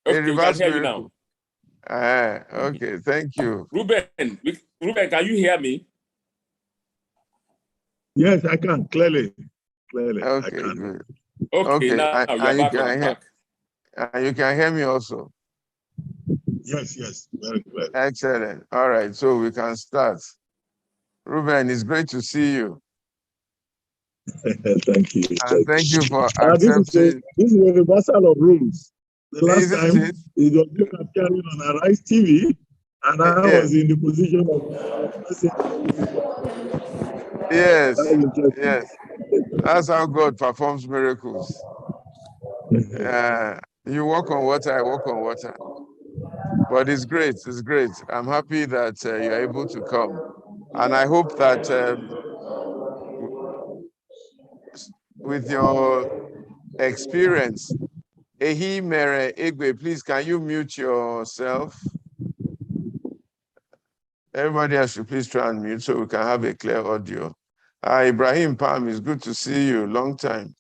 Okay, A we can reverse hear you miracle. now. Okay, thank you. Reuben, can you hear me? Yes, I can, clearly. Okay, I can. good. Okay, now you're back on track. You can hear me also. Yes, very clear. Excellent. All right, so we can start. Reuben, it's great to see you. Thank you. And thank you for accepting. This is a reversal of rules. The last Isn't time it? it was appearing on Arise TV, and I Yes. was in the position of Yes. That's how God performs miracles. You walk on water, I walk on water. But it's great. It's great. I'm happy that you're able to come. And I hope that with your experience, Ehi Mere Egbe, please, can you mute yourself? Everybody else should please try and mute so we can have a clear audio. Ibrahim Palm, it's good to see you. Long time.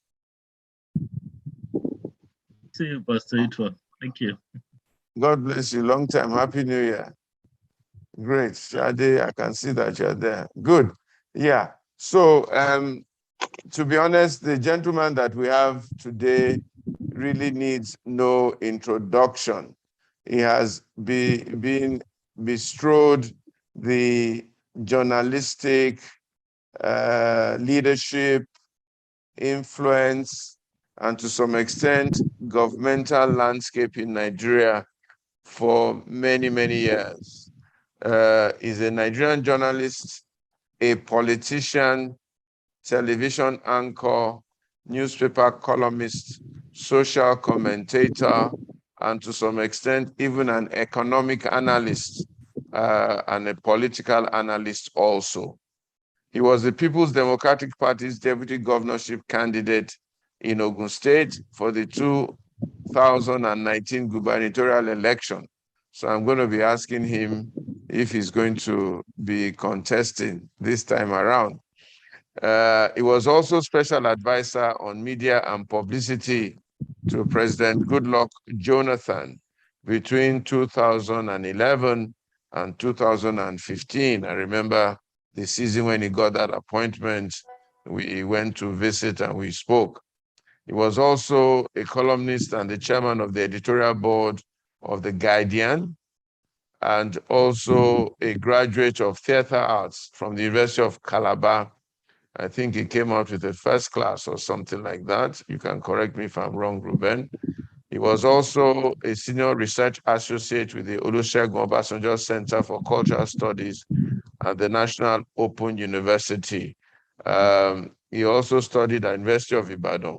See you, Pastor Itwa. Thank you. God bless you. Long time. Happy New Year. Great. Shade, I can see that you're there. Good. Yeah. So, to be honest, the gentleman that we have today really needs no introduction. He has been bestrode the journalistic leadership, influence, and to some extent, governmental landscape in Nigeria for many, many years. He's a Nigerian journalist, a politician, television anchor, newspaper columnist, social commentator, and to some extent, even an economic analyst and a political analyst also. He was the People's Democratic Party's deputy governorship candidate in Ogun State for the 2019 gubernatorial election. So I'm going to be asking him if he's going to be contesting this time around. He was also special advisor on media and publicity to President Goodluck Jonathan between 2011 and 2015. I remember the season when he got that appointment, we went to visit and we spoke. He was also a columnist and the chairman of the editorial board of The Guardian, and also a graduate of theater arts from the University of Calabar. I think he came out with a first class or something like that. You can correct me if I'm wrong, Reuben. He was also a senior research associate with the Olusegun Obasanjo Center for Cultural Studies at the National Open University. He also studied at University of Ibadan,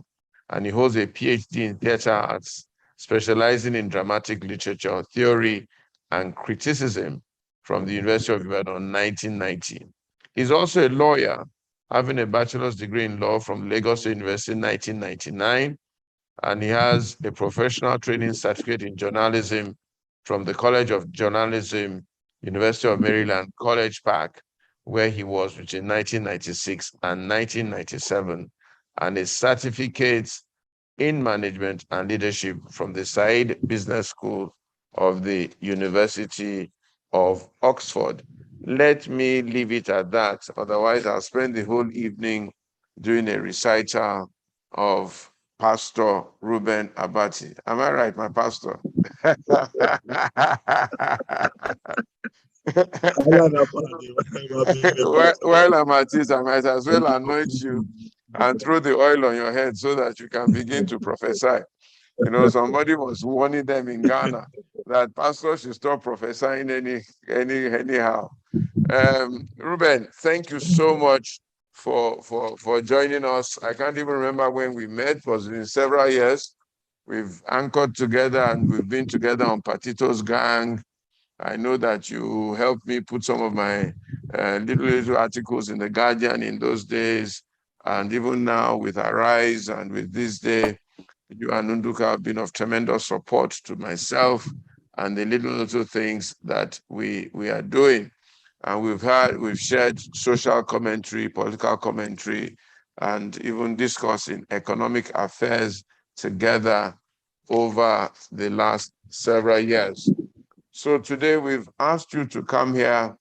and he holds a PhD in theater arts, specializing in dramatic literature, theory, and criticism from the University of Ibadan in 1990. He's also a lawyer, having a bachelor's degree in law from Lagos University in 1999, and he has a professional training certificate in journalism from the College of Journalism, University of Maryland, College Park, where he was between 1996 and 1997, and a certificate in management and leadership from the Said Business School of the University of Oxford. Let me leave it at that. Otherwise, I'll spend the whole evening doing a recital of Pastor Reuben Abati. Am I right, my pastor? While I'm at it, I might as well anoint you and throw the oil on your head so that you can begin to prophesy. You know, somebody was warning them in Ghana that pastors should stop prophesying anyhow. Reuben, thank you so much for joining us. I can't even remember when we met. It was in several years. We've anchored together and we've been together on Patito's Gang. I know that you helped me put some of my little articles in The Guardian in those days. And even now with Arise and with This Day, you and Nduka have been of tremendous support to myself and the little things that we are doing. And we've shared social commentary, political commentary, and even discussing economic affairs together over the last several years. So today we've asked you to come here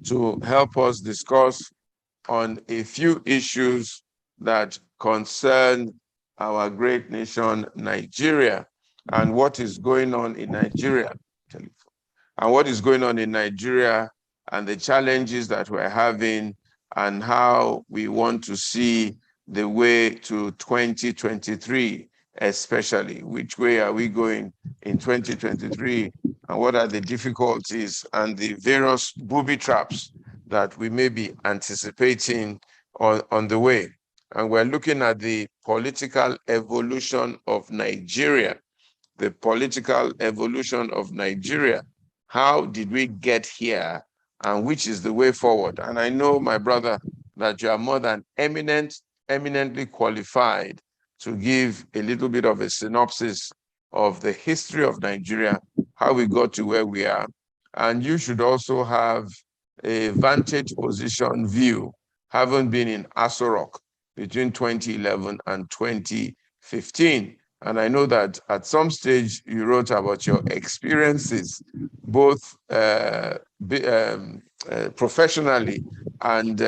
to help us discuss on a few issues that concern our great nation, Nigeria, and what is going on in Nigeria, and the challenges that we're having, and how we want to see the way to 2023, especially. Which way are we going in 2023, and what are the difficulties and the various booby traps that we may be anticipating on the way. And we're looking at the political evolution of Nigeria. The political evolution of Nigeria. How did we get here, and which is the way forward? And I know, my brother, that you are more than eminently qualified to give a little bit of a synopsis of the history of Nigeria, how we got to where we are. And you should also have a vantage position view, having been in Aso Rock between 2011 and 2015. And I know that at some stage you wrote about your experiences, both professionally and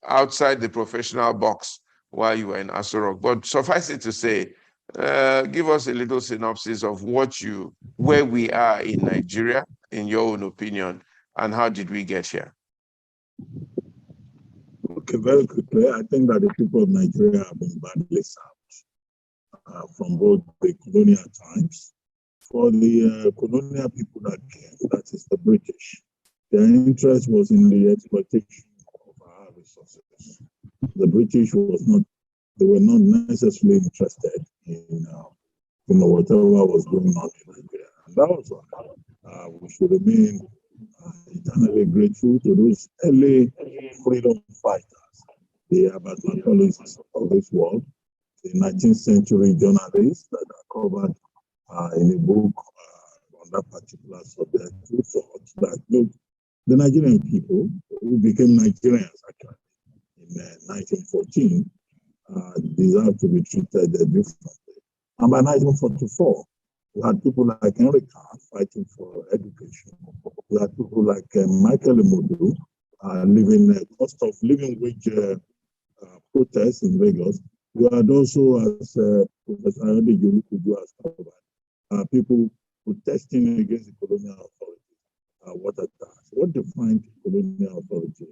outside the professional box while you were in Aso Rock. But suffice it to say, give us a little synopsis of where we are in Nigeria, in your own opinion, and how did we get here? Okay, very quickly, I think that the people of Nigeria have been badly served from both the colonial times. For the colonial people that came, that is the British, their interest was in the exploitation of our resources. The British they were not necessarily interested in whatever was going on in Nigeria. And that was why we should remain eternally grateful to those early freedom fighters, the abattoirs of this world, the 19th century journalists that are covered in a book on that particular subject, who thought that, look, the Nigerian people who became Nigerians actually in 1914 deserve to be treated differently. And by 1944, we had people like Henry Carr fighting for education. We had people like Michael Imodu living cost of living wage protests in Lagos. We had also, as Professor Ayode has covered, people protesting against the colonial authority. What defined colonial authority?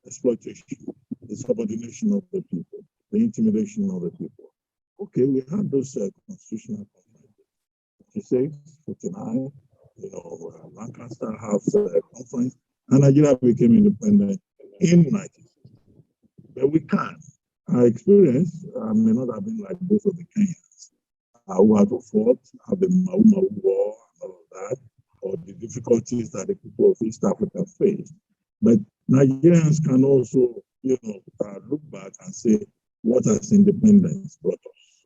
Exploitation, the subordination of the people, the intimidation of the people. Okay, we had those constitutional conferences. 56, 59, Lancaster House Conference, and Nigeria became independent in 1960. But we can. Our experience may not have been like those of the Kenyans who had to fight, have the Mau Mau War and all of that, or the difficulties that the people of East Africa faced. But Nigerians can also, look back and say, what has independence brought us?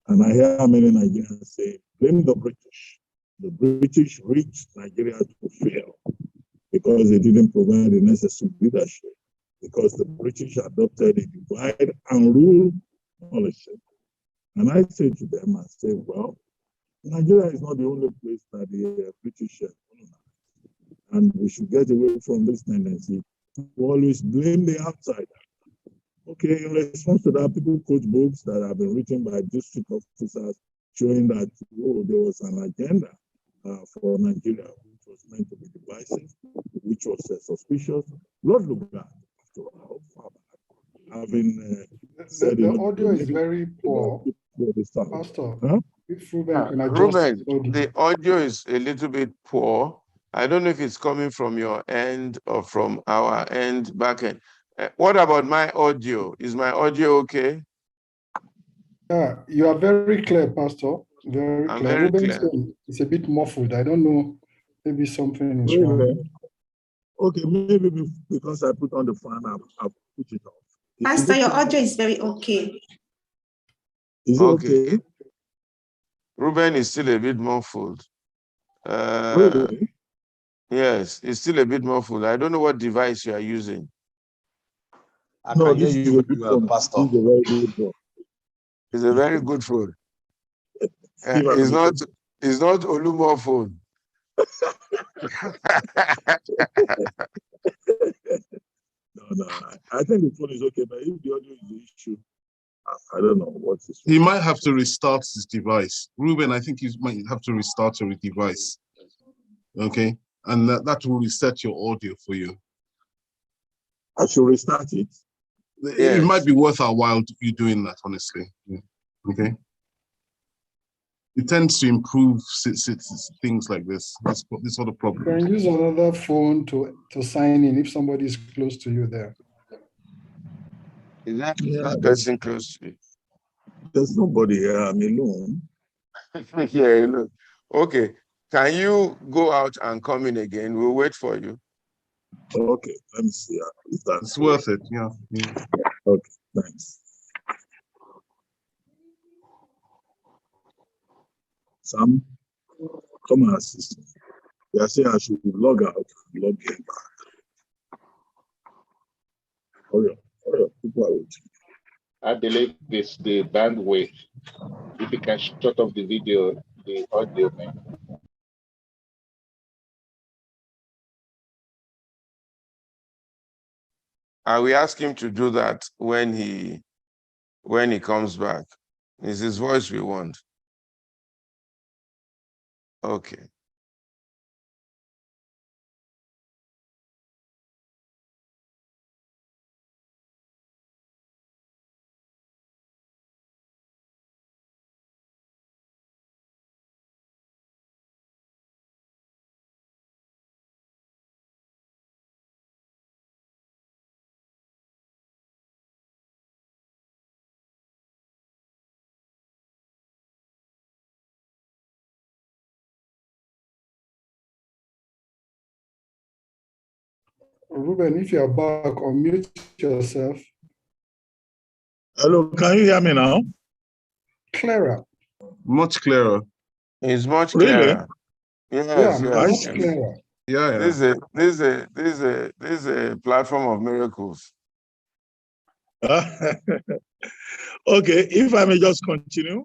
And I hear many Nigerians say, blame the British. The British reached Nigeria to fail because they didn't provide the necessary leadership, because the British adopted a divide and rule policy. And I say to them, well, Nigeria is not the only place that the British colonized. And we should get away from this tendency to always blame the outsider. Okay, in response to that, people quote books that have been written by district officers showing that there was an agenda for Nigeria, which was meant to be divisive, which was suspicious. Lord Lugard, after all, having said the audio is very poor. Pastor, if Reuben, the audio is a little bit poor. I don't know if it's coming from your end or from our end back end. What about my audio? Is my audio okay? Yeah, you are very clear, Pastor. Very I'm clear. very clear. It's a bit muffled. I don't know. Maybe something is wrong. Okay, maybe because I put on the fan, I'll put it off. Pastor, your audio is very okay. Is it okay? Reuben is still a bit muffled. Really? Yes, it's still a bit muffled. I don't know what device you are using. I can hear you very well, Pastor. This is a very good one. It's a very good phone. It's not Olumo phone. No, I think the phone is okay, but if the audio is the issue, I don't know what is. He might have to restart his device. Reuben, I think he might have to restart your device. Okay, and that will reset your audio for you. I should restart it. Yes. It might be worth our while you doing that, honestly. Yeah. Okay. It tends to improve things like this sort of problem. You can use another phone to sign in if somebody is close to you there. Is that person close to you? There's nobody here. I'm alone. Yeah, look. Okay. Can you go out and come in again? We'll wait for you. Okay, let me see. It's worth it. Yeah. Okay, thanks. Sam, come and assist me. They are saying I should log out and log in back. Hurry up. People are waiting. I believe it's the bandwidth. If you can shut off the video, the audio, man. I will ask him to do that when he comes back. It's his voice we want. Okay. Reuben, if you're back, unmute yourself. Hello, can you hear me now? Clearer. Much clearer. It's much clearer. Really? Yes, much clearer. Yeah. This is a platform of miracles. Okay, if I may just continue,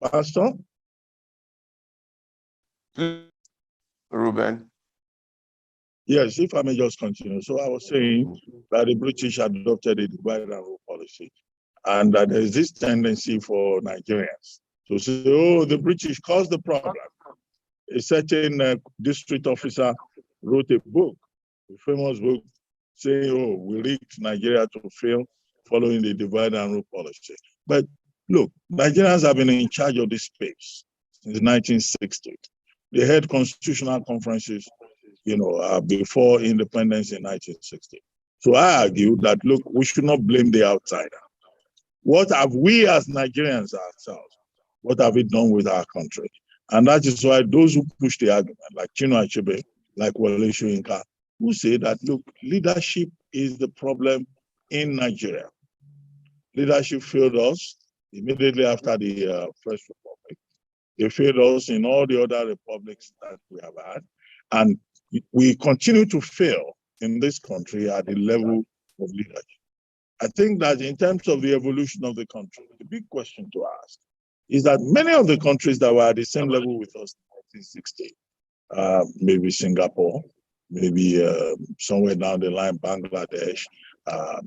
Pastor. Reuben. Yes, if I may just continue. So I was saying that the British adopted a divide and rule policy, and that there's this tendency for Nigerians to say, oh, the British caused the problem. A certain district officer wrote a book, a famous book, saying, oh, we rigged Nigeria to fail following the divide and rule policy. But look, Nigerians have been in charge of this space since 1960. They had constitutional conferences, before independence in 1960. So I argue that, look, we should not blame the outsider. What have we as Nigerians ourselves, what have we done with our country? And that is why those who push the argument, like Chino Achebe, like Wole Soyinka, who say that, look, leadership is the problem in Nigeria. Leadership failed us immediately after the First Republic. They failed us in all the other republics that we have had. And we continue to fail in this country at the level of leadership. I think that in terms of the evolution of the country, the big question to ask is that many of the countries that were at the same level with us in 1960, maybe Singapore, maybe somewhere down the line, Bangladesh,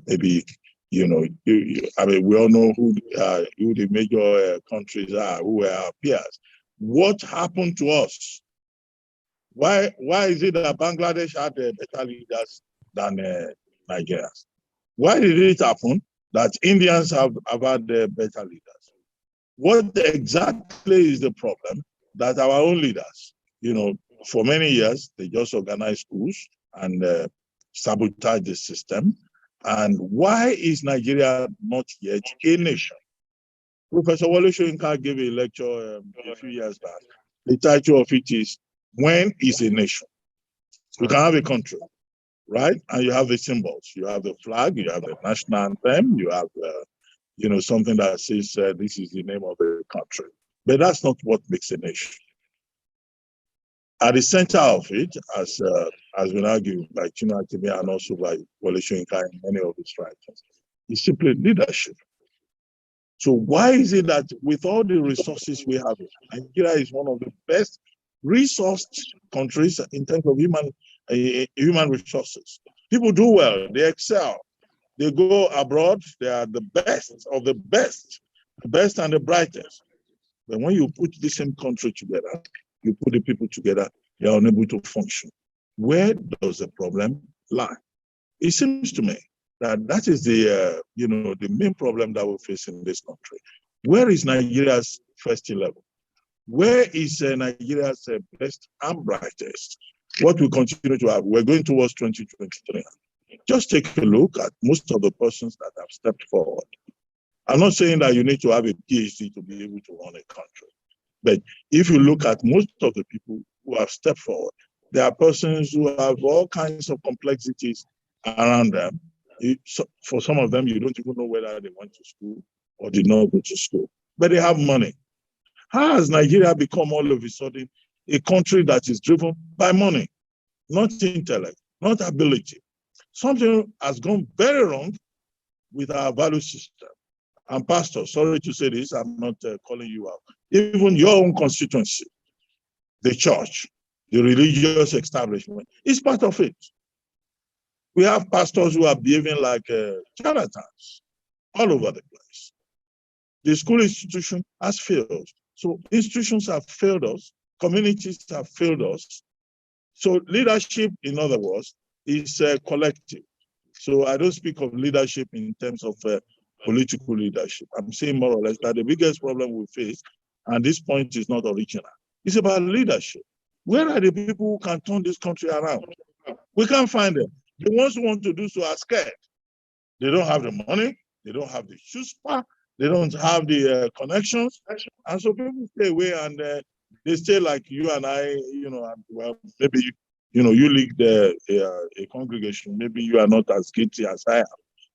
maybe, we all know who the major countries are, who were our peers. What happened to us? Why is it that Bangladesh had better leaders than Nigerians? Why did it happen that Indians have had better leaders? What exactly is the problem that our own leaders, for many years, they just organized schools and sabotage the system? And why is Nigeria not yet a nation? Professor Wole Soyinka gave a lecture a few years back. The title of it is, When is a Nation? You can have a country, right? And you have the symbols. You have the flag, you have the national anthem, you have, something that says this is the name of the country. But that's not what makes a nation. At the center of it, as been argued by Chino Achebe and also by Wole Soyinka in many of his writings, is simply leadership. So why is it that with all the resources we have, Nigeria is one of the best resourced countries in terms of human resources? People do well, they excel. They go abroad, they are the best of the best and the brightest. But when you put the same country together, you put the people together, they are unable to function. Where does the problem lie? It seems to me that is the the main problem that we face in this country. Where is Nigeria's first 11? Where is Nigeria's best and brightest? What we continue to have, we're going towards 2023. Just take a look at most of the persons that have stepped forward. I'm not saying that you need to have a PhD to be able to run a country, but if you look at most of the people who have stepped forward, there are persons who have all kinds of complexities around them. For some of them, you don't even know whether they went to school or did not go to school, but they have money. How has Nigeria become all of a sudden a country that is driven by money, not intellect, not ability? Something has gone very wrong with our value system. And Pastor, sorry to say this, I'm not calling you out. Even your own constituency, the church, the religious establishment, is part of it. We have pastors who are behaving like charlatans all over the place. The school institution has failed. So institutions have failed us, communities have failed us. So leadership, in other words, is collective. So I don't speak of leadership in terms of political leadership. I'm saying more or less that the biggest problem we face, and this point is not original, it's about leadership. Where are the people who can turn this country around? We can't find them. The ones who want to do so are scared. They don't have the money, they don't have the chutzpah, they don't have the connections, and so people stay away and they stay like you and I, well, maybe, you lead a congregation, maybe you are not as guilty as I am.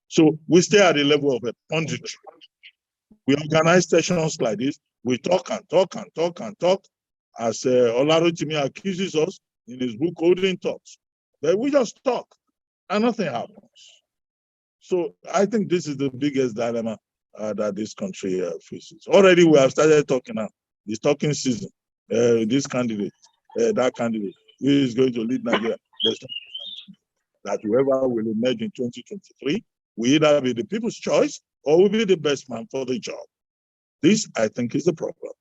So we stay at the level of a punditry. We organize sessions like this, we talk and talk and talk and talk, as Olarotimi accuses us in his book, Holding Talks. But we just talk and nothing happens. So I think this is the biggest dilemma that this country faces. Already we have started talking now. It's talking season. This candidate, that candidate, who is going to lead Nigeria. That whoever will emerge in 2023 will either be the people's choice or will be the best man for the job. This, I think, is the problem.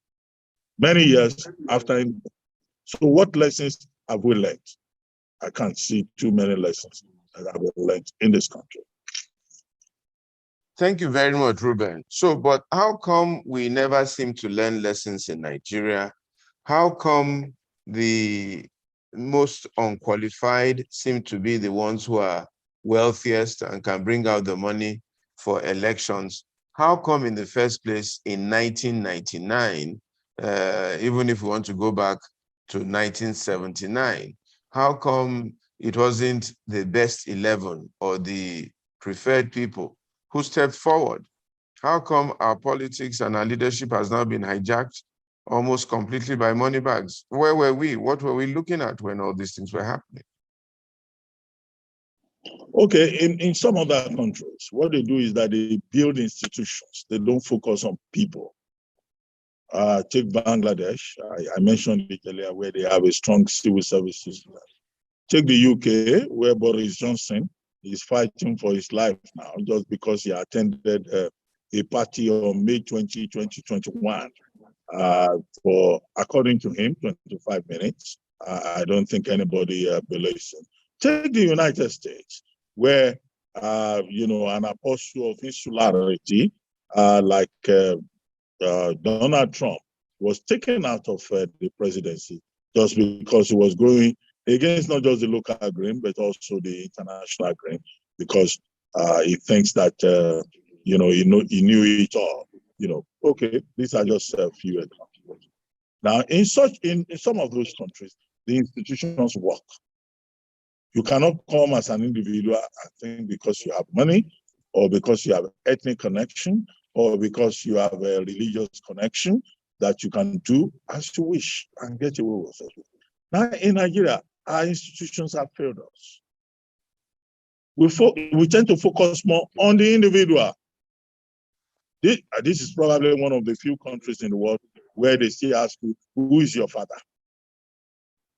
Many years after. So what lessons have we learned? I can't see too many lessons that have been learned in this country. Thank you very much, Reuben. So, but how come we never seem to learn lessons in Nigeria? How come the most unqualified seem to be the ones who are wealthiest and can bring out the money for elections? How come in the first place in 1999, even if we want to go back to 1979, how come it wasn't the best 11 or the preferred people who stepped forward? How come our politics and our leadership has now been hijacked almost completely by money bags? Where were we? What were we looking at when all these things were happening? Okay, in some other countries, what they do is that they build institutions. They don't focus on people. Take Bangladesh, I mentioned it earlier, where they have a strong civil service system. Take the UK, where Boris Johnson is fighting for his life now, just because he attended a party on May 20, 2021, for, according to him, 25 minutes. I don't think anybody believes him. Take the United States, where, an apostle of insularity, like Donald Trump, was taken out of the presidency just because he was going against not just the local agreement, but also the international agreement, because he thinks that, he knew it all. Okay, these are just a few examples. Now, in some of those countries, the institutions work. You cannot come as an individual and think because you have money, or because you have ethnic connection, or because you have a religious connection, that you can do as you wish and get away with it. Now, in Nigeria, our institutions have failed us. We tend to focus more on the individual. This is probably one of the few countries in the world where they still ask you, who is your father?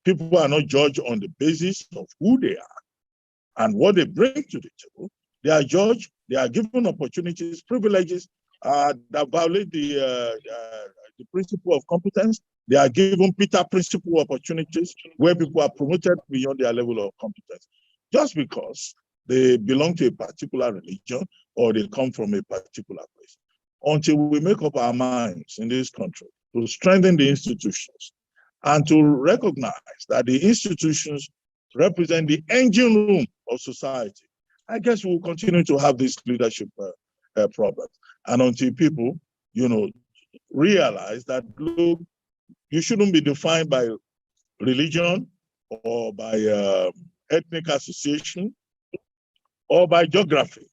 People are not judged on the basis of who they are and what they bring to the table. They are judged, they are given opportunities, privileges that violate the principle of competence. They are given Peter principle opportunities where people are promoted beyond their level of competence just because they belong to a particular religion or they come from a particular place. Until we make up our minds in this country to strengthen the institutions and to recognize that the institutions represent the engine room of society, I guess we'll continue to have this leadership problem. And until people, realize that, look, you shouldn't be defined by religion or by ethnic association or by geography,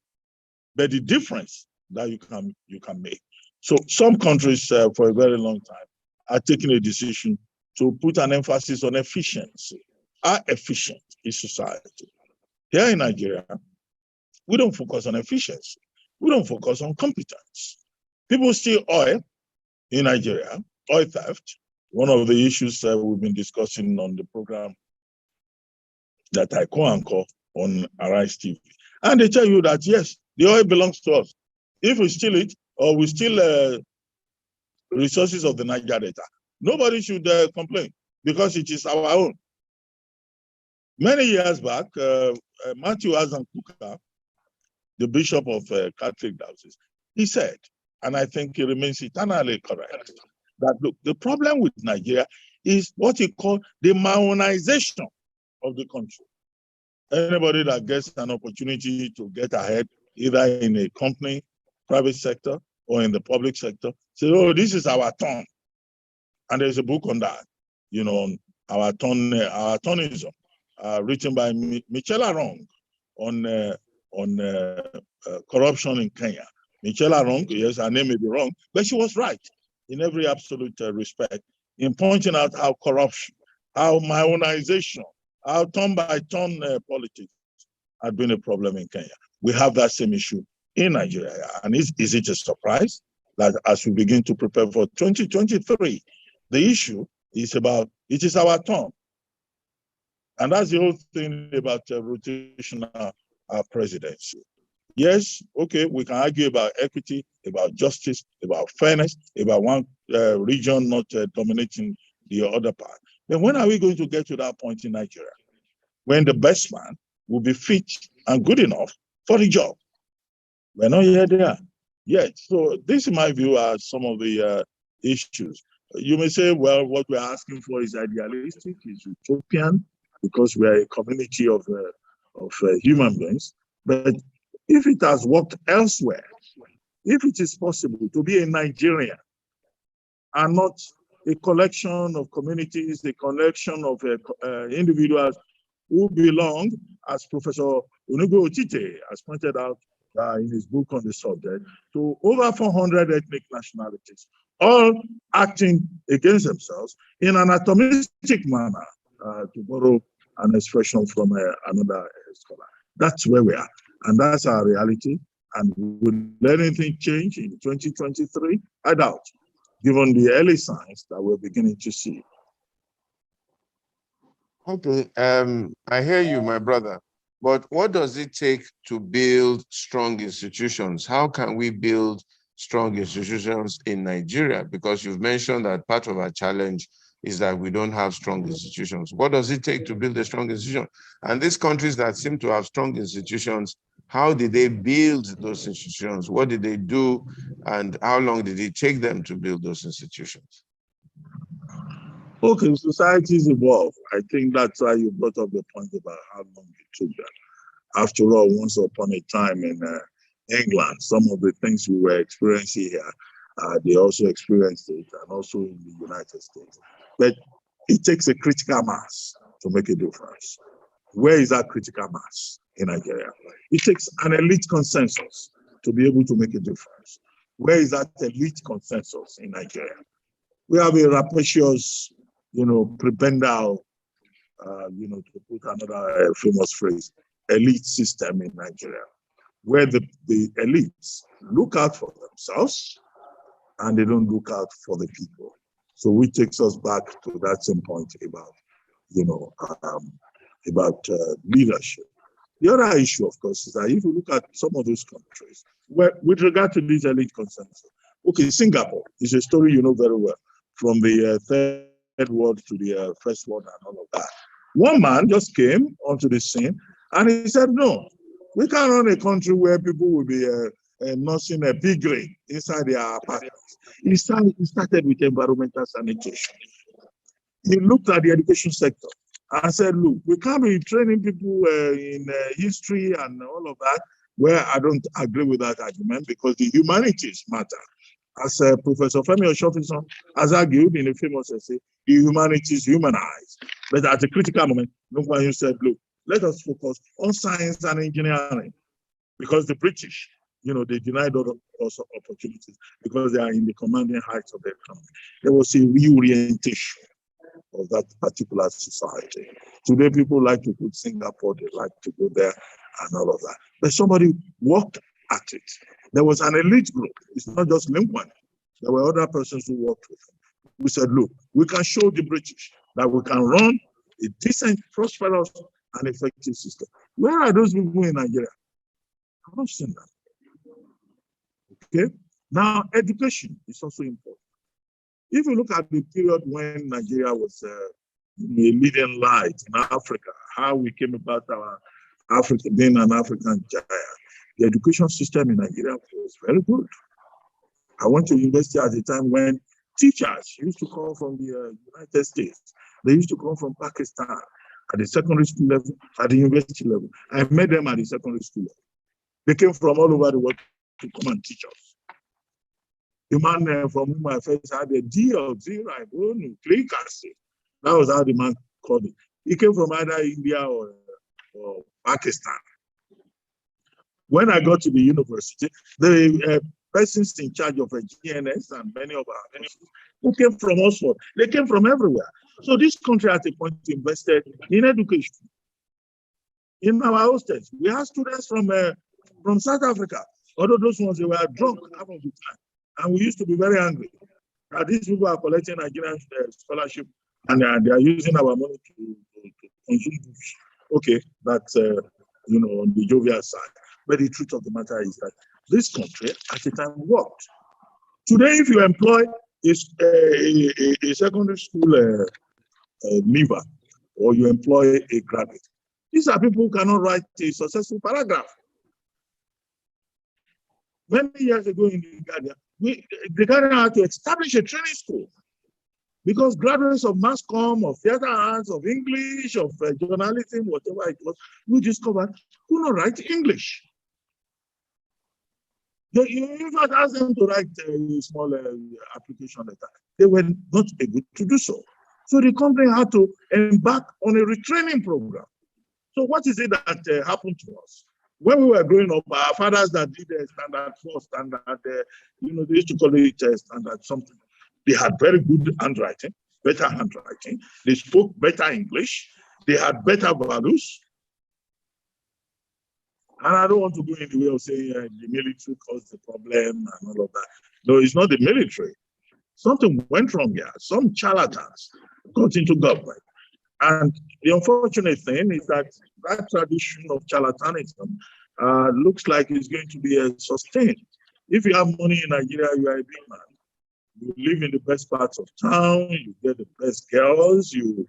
but the difference that you can make. So some countries for a very long time are taking a decision to put an emphasis on efficiency. How efficient is society? Here in Nigeria, we don't focus on efficiency. We don't focus on competence. People steal oil in Nigeria, oil theft, one of the issues we've been discussing on the program that I co-anchor on Arise TV. And they tell you that, yes, the oil belongs to us. If we steal it or we steal resources of the Niger Delta, nobody should complain because it is our own. Many years back, Matthew Azankuka, the Bishop of Catholic Diocese, he said, and I think he remains eternally correct, that look, the problem with Nigeria is what he called the Maonization of the country. Anybody that gets an opportunity to get ahead, either in a company, private sector, or in the public sector, say, oh, this is our turn. And there's a book on that, on our turnism, written by Michelle Arong on corruption in Kenya. Michelle Arong, yes, her name may be wrong, but she was right in every absolute respect in pointing out how corruption, how Maonization, how turn-by-turn politics had been a problem in Kenya. We have that same issue in Nigeria. And is it a surprise that as we begin to prepare for 2023, the issue is about, it is our turn. And that's the whole thing about rotational presidency. Yes, okay, we can argue about equity, about justice, about fairness, about one region not dominating the other part. Then when are we going to get to that point in Nigeria? When the best man will be fit and good enough for the job. We're not yet there yet. So this, in my view, are some of the issues. You may say, well, what we're asking for is idealistic, is utopian, because we're a community of human beings. But if it has worked elsewhere, if it is possible to be a Nigerian and not a collection of communities, a collection of individuals who belong, as Professor Onugo Otite has pointed out in his book on the subject, to over 400 ethnic nationalities, all acting against themselves in an atomistic manner, to borrow an expression from another scholar. That's where we are, and that's our reality. And will anything change in 2023? I doubt, given the early signs that we're beginning to see. Okay, I hear you, my brother. But what does it take to build strong institutions? How can we build strong institutions in Nigeria? Because you've mentioned that part of our challenge is that we don't have strong institutions. What does it take to build a strong institution? And these countries that seem to have strong institutions, how did they build those institutions? What did they do? And how long did it take them to build those institutions? Okay, societies evolve. I think that's why you brought up the point about how long it took them. After all, once upon a time in England, some of the things we were experiencing here, they also experienced it, and also in the United States. But it takes a critical mass to make a difference. Where is that critical mass in Nigeria? It takes an elite consensus to be able to make a difference. Where is that elite consensus in Nigeria? We have a rapacious, prebendal, to put another famous phrase, elite system in Nigeria. where the elites look out for themselves and they don't look out for the people. So which takes us back to that same point about, leadership. The other issue, of course, is that if you look at some of those countries, where, with regard to this elite consensus, okay, Singapore is a story you know very well, from the third world to the first world and all of that. One man just came onto the scene and he said, no, we can't run a country where people will be nursing a pig grain inside their apartments. He started with environmental sanitation. He looked at the education sector and said, look, we can't be training people in history and all of that, where I don't agree with that argument, because the humanities matter. As Professor Femi Oshofison has argued in a famous essay, the humanities humanize. But at a critical moment, Nkwanyụ said, look, let us focus on science and engineering, because the British, they denied us opportunities because they are in the commanding heights of the economy. There was a reorientation of that particular society. Today, people like to put Singapore, they like to go there and all of that. But somebody worked at it. There was an elite group. It's not just Lincoln. There were other persons who worked with him. We said, look, we can show the British that we can run a decent, prosperous, and effective system. Where are those people in Nigeria? I've not seen that. Okay? Now, education is also important. If you look at the period when Nigeria was a leading light in Africa, how we came about our Africa, being an African giant, the education system in Nigeria was very good. I went to university at the time when teachers used to come from the United States. They used to come from Pakistan at the secondary school level, at the university level. I met them at the secondary school level. They came from all over the world to come and teach us. The man from whom I first had a DLZ, nucleic acid. That was how the man called it. He came from either India or Pakistan. When I got to the university, the persons in charge of a GNS and many of our persons who came from Oxford, they came from everywhere. So this country at a point invested in education. In our hostels, we had students from South Africa, although those ones, they were drunk half of the time. And we used to be very angry that these people are collecting Nigerian scholarship and they are using our money to consume books. Okay, that's on the jovial side. But the truth of the matter is that this country at the time worked. Today, if you employ a secondary school leaver or you employ a graduate, these are people who cannot write a successful paragraph. Many years ago in the Guardian, the Guardian had to establish a training school because graduates of mass comm, of theater arts, of English, of journalism, whatever it was, we discovered could not write English. You in fact asked them to write a small application letter. They were not able to do so. So the company had to embark on a retraining program. So what is it that happened to us? When we were growing up, our fathers that did standard 4, standard, they used to call it standard something. They had very good handwriting, better handwriting. They spoke better English. They had better values. And I don't want to go in the way of saying the military caused the problem and all of that. No, it's not the military. Something went wrong here. Some charlatans got into government. And the unfortunate thing is that that tradition of charlatanism looks like it's going to be sustained. If you have money in Nigeria, you are a big man. You live in the best parts of town, you get the best girls, you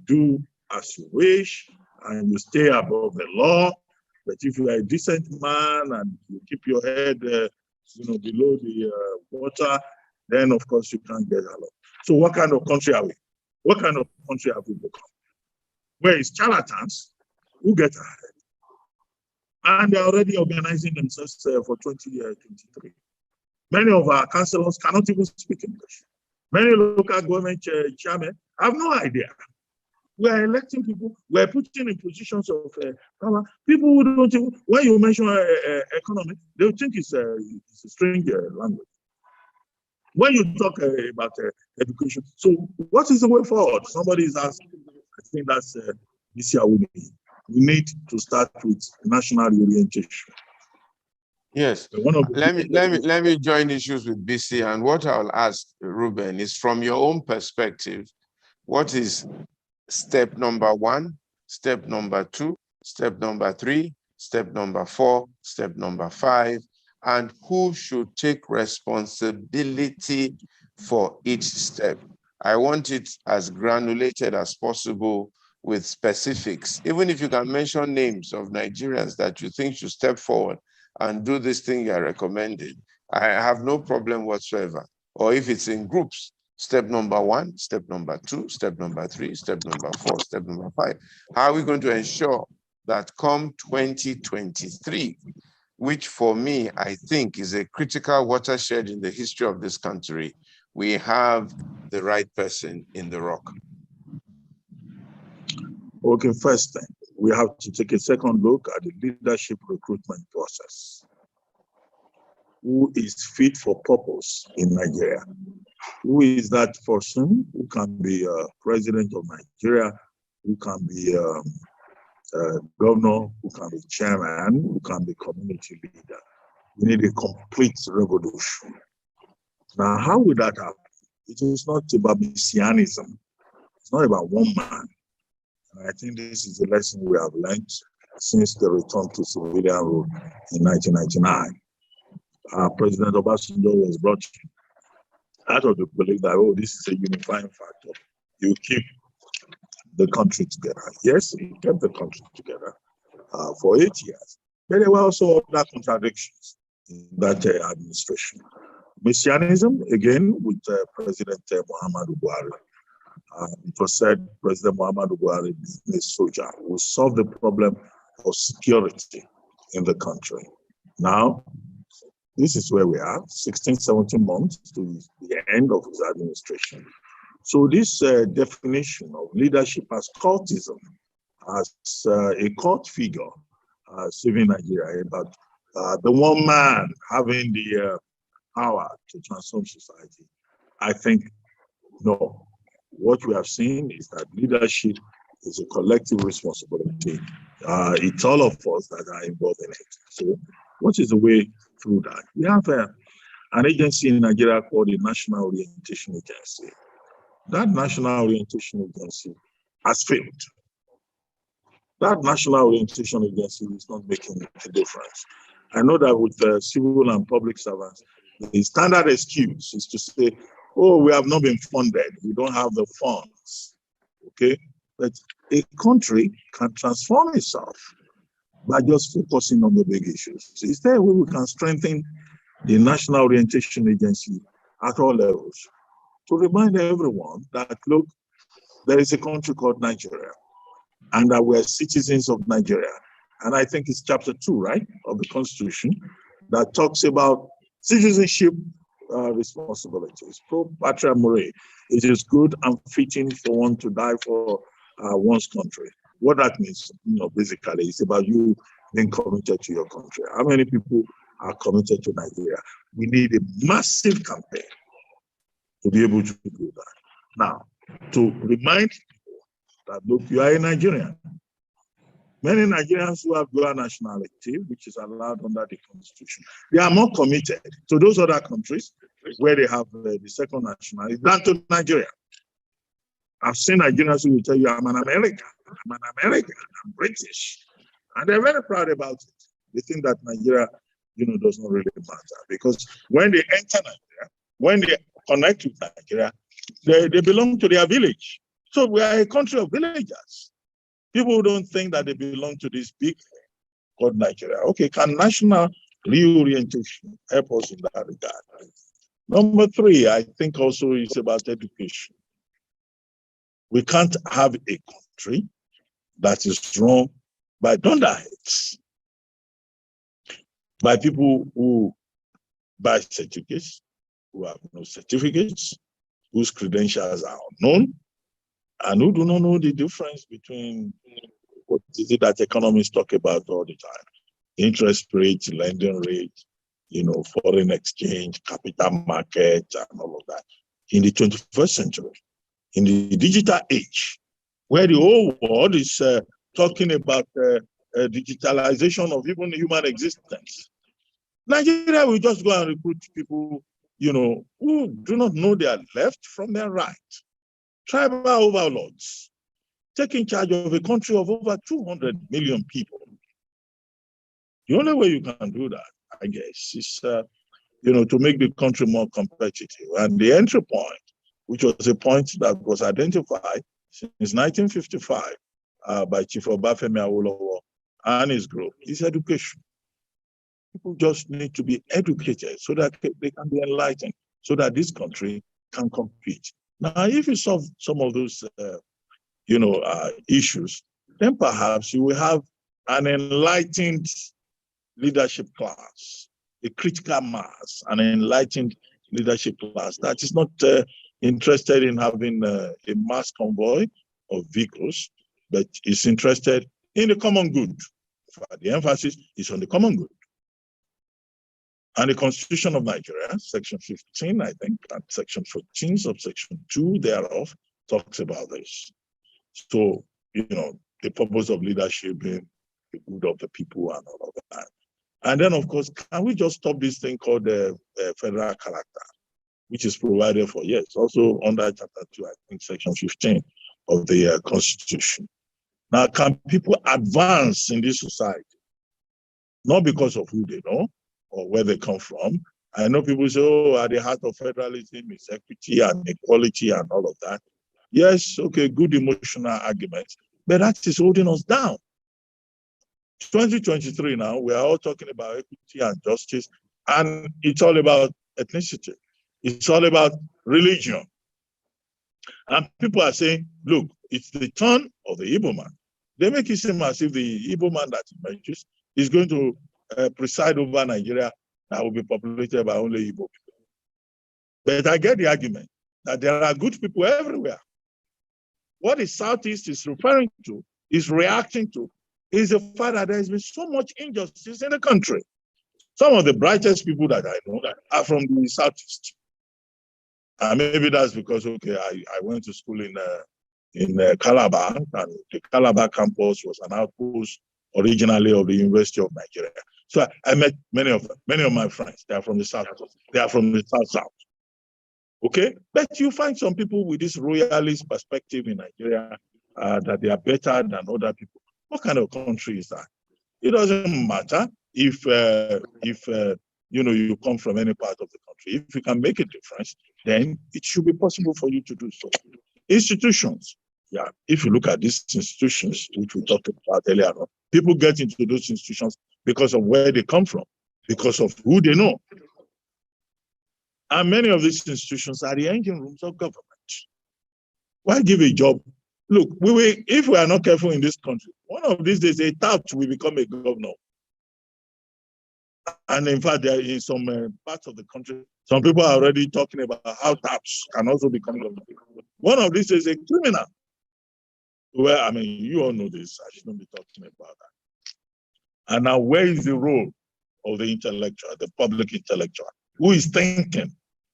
do as you wish, and you stay above the law. But if you are a decent man and you keep your head below the water, then of course you can't get along. So what kind of country are we? What kind of country have we become? Where it's charlatans who get ahead. And they're already organizing themselves for 2023. Many of our councillors cannot even speak English. Many local government chairmen have no idea. We are electing people, we are putting in positions of power. People who don't even, when you mention economy, they will think it's a strange language. When you talk about education, so what is the way forward? Somebody is asking, I think that's this year will be. we need to start with national orientation. Yes. Let me join issues with BC, and what I'll ask Reuben is, from your own perspective, what is step number 1, step number 2, step number 3, step number 4, step number 5, and who should take responsibility for each step? I want it as granulated as possible with specifics. Even if you can mention names of Nigerians that you think should step forward and do this thing you are recommending, I have no problem whatsoever. Or if it's in groups, step number 1, step number 2, step number 3, step number 4, step number 5. How are we going to ensure that come 2023, which for me, I think is a critical watershed in the history of this country, we have the right person in the rock? Okay, first thing, we have to take a second look at the leadership recruitment process. Who is fit for purpose in Nigeria? Who is that person who can be president of Nigeria, who can be governor, who can be chairman, who can be community leader? We need a complete revolution. Now, how will that happen? It is not about messianism. It's not about one man. And I think this is a lesson we have learned since the return to civilian rule in 1999. President Obasanjo was brought in out of the belief that, oh, this is a unifying factor. You keep the country together. Yes, he kept the country together for 8 years. But there were also other contradictions in that administration. Messianism, again, with President Muhammadu Buhari. It was said President Muhammadu Buhari, being a soldier, will solve the problem of security in the country. Now, this is where we are, 16, 17 months to the end of his administration. So this definition of leadership as cultism, as a cult figure, saving Nigeria, but the one man having the power to transform society, I think, no. What we have seen is that leadership is a collective responsibility. It's all of us that are involved in it. So what is the way through that? We have an agency in Nigeria called the National Orientation Agency. That National Orientation Agency has failed. That National Orientation Agency is not making a difference. I know that with civil and public servants, the standard excuse is to say, oh, we have not been funded. We don't have the funds, okay? But a country can transform itself by just focusing on the big issues. So is there a way we can strengthen the National Orientation Agency at all levels to remind everyone that, look, there is a country called Nigeria and that we're citizens of Nigeria. And I think it's chapter 2, right, of the Constitution that talks about citizenship responsibilities. Pro patria more. It is good and fitting for one to die for one's country. What that means, basically, it's about you being committed to your country. How many people are committed to Nigeria? We need a massive campaign to be able to do that. Now, to remind people that, look, you are a Nigerian. Many Nigerians who have dual nationality, which is allowed under the Constitution, they are more committed to those other countries where they have the second nationality than to Nigeria. I've seen Nigerians who will tell you, I'm an American, I'm British. And they're very proud about it. They think that Nigeria, does not really matter. Because when they enter Nigeria, when they connect with Nigeria, they belong to their village. So we are a country of villagers. People who don't think that they belong to this big thing called Nigeria. Okay, can national reorientation help us in that regard? Number 3, I think also is about education. We can't have a country that is run by dunderheads, by people who buy certificates, who have no certificates, whose credentials are unknown, and who do not know the difference between what is it that economists talk about all the time? Interest rate, lending rate, foreign exchange, capital market, and all of that. In the 21st century, in the digital age, where the whole world is talking about digitalization of even human existence. Nigeria will just go and recruit people, who do not know their left from their right. Tribal overlords taking charge of a country of over 200 million people. The only way you can do that, I guess, is to make the country more competitive. And the entry point, which was a point that was identified since 1955 by Chief Obafemi Awolowo and his group, is education. People just need to be educated so that they can be enlightened, so that this country can compete. Now, if you solve some of those, issues, then perhaps you will have an enlightened leadership class, a critical mass, an enlightened leadership class that is not interested in having a mass convoy of vehicles, but is interested in the common good. The emphasis is on the common good. And the Constitution of Nigeria, Section 15, I think, and Section 14, subsection 2 thereof, talks about this. So, the purpose of leadership being the good of the people and all of that. And then, of course, can we just stop this thing called the federal character, which is provided for, yes, also under Chapter 2, I think, Section 15 of the Constitution. Now, can people advance in this society? Not because of who they know or where they come from. I know people say, at the heart of federalism is equity and equality and all of that. Yes, okay, good emotional argument, but that is holding us down. 2023 now, we are all talking about equity and justice, and it's all about ethnicity. It's all about religion. And people are saying, look, it's the turn of the Igbo man. They make it seem as if the Igbo man that emerges is going to preside over Nigeria that will be populated by only Igbo people. But I get the argument that there are good people everywhere. What the Southeast is referring to, is reacting to, is the fact that there has been so much injustice in the country. Some of the brightest people that I know are from the Southeast. Maybe that's because, okay, I went to school in Calabar, and the Calabar campus was an outpost originally of the University of Nigeria. So I met many of my friends. They are from the South. They are from the South. Okay, but you find some people with this royalist perspective in Nigeria that they are better than other people. What kind of country is that? It doesn't matter if you come from any part of the country. If you can make a difference, then it should be possible for you to do so. Institutions, yeah. If you look at these institutions, which we talked about earlier on, people get into those institutions because of where they come from, because of who they know. And many of these institutions are the engine rooms of government. Why give a job? Look, if we are not careful in this country, one of these days a tout will become a governor. And in fact, there is some parts of the country, some people are already talking about how touts can also become governor. One of these is a criminal. Well, you all know this. I shouldn't be talking about that. And now, where is the role of the intellectual, the public intellectual? Who is thinking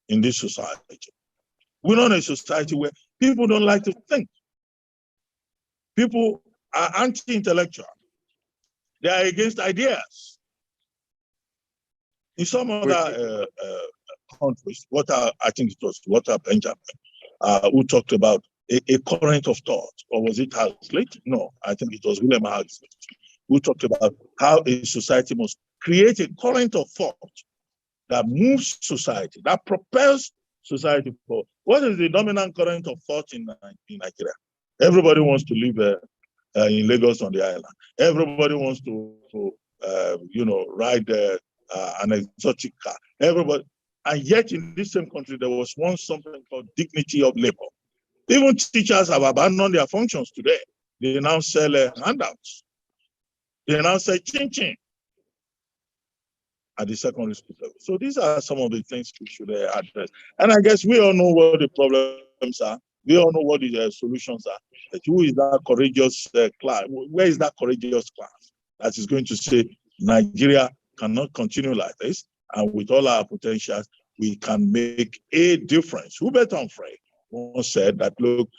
in this society? We're not a society where people don't like to think. People are anti-intellectual. They are against ideas. In some other countries, I think it was Walter Benjamin, who talked about a current of thought, or was it Hazlitt? No, I think it was William Hazlitt, who talked about how a society must create a current of thought that moves society, that propels society forward. What is the dominant current of thought in Nigeria? Everybody wants to live in Lagos on the island. Everybody wants to, ride an exotic car. Everybody, and yet in this same country, there was once something called dignity of labor. Even teachers have abandoned their functions today. They now sell handouts. They now sell chin-chin at the secondary school level. So these are some of the things we should address. And I guess we all know what the problems are. We all know what the solutions are. But who is that courageous class? Where is that courageous class that is going to say Nigeria cannot continue like this, and with all our potentials, we can make a difference? Hubert Humphrey once said that, look,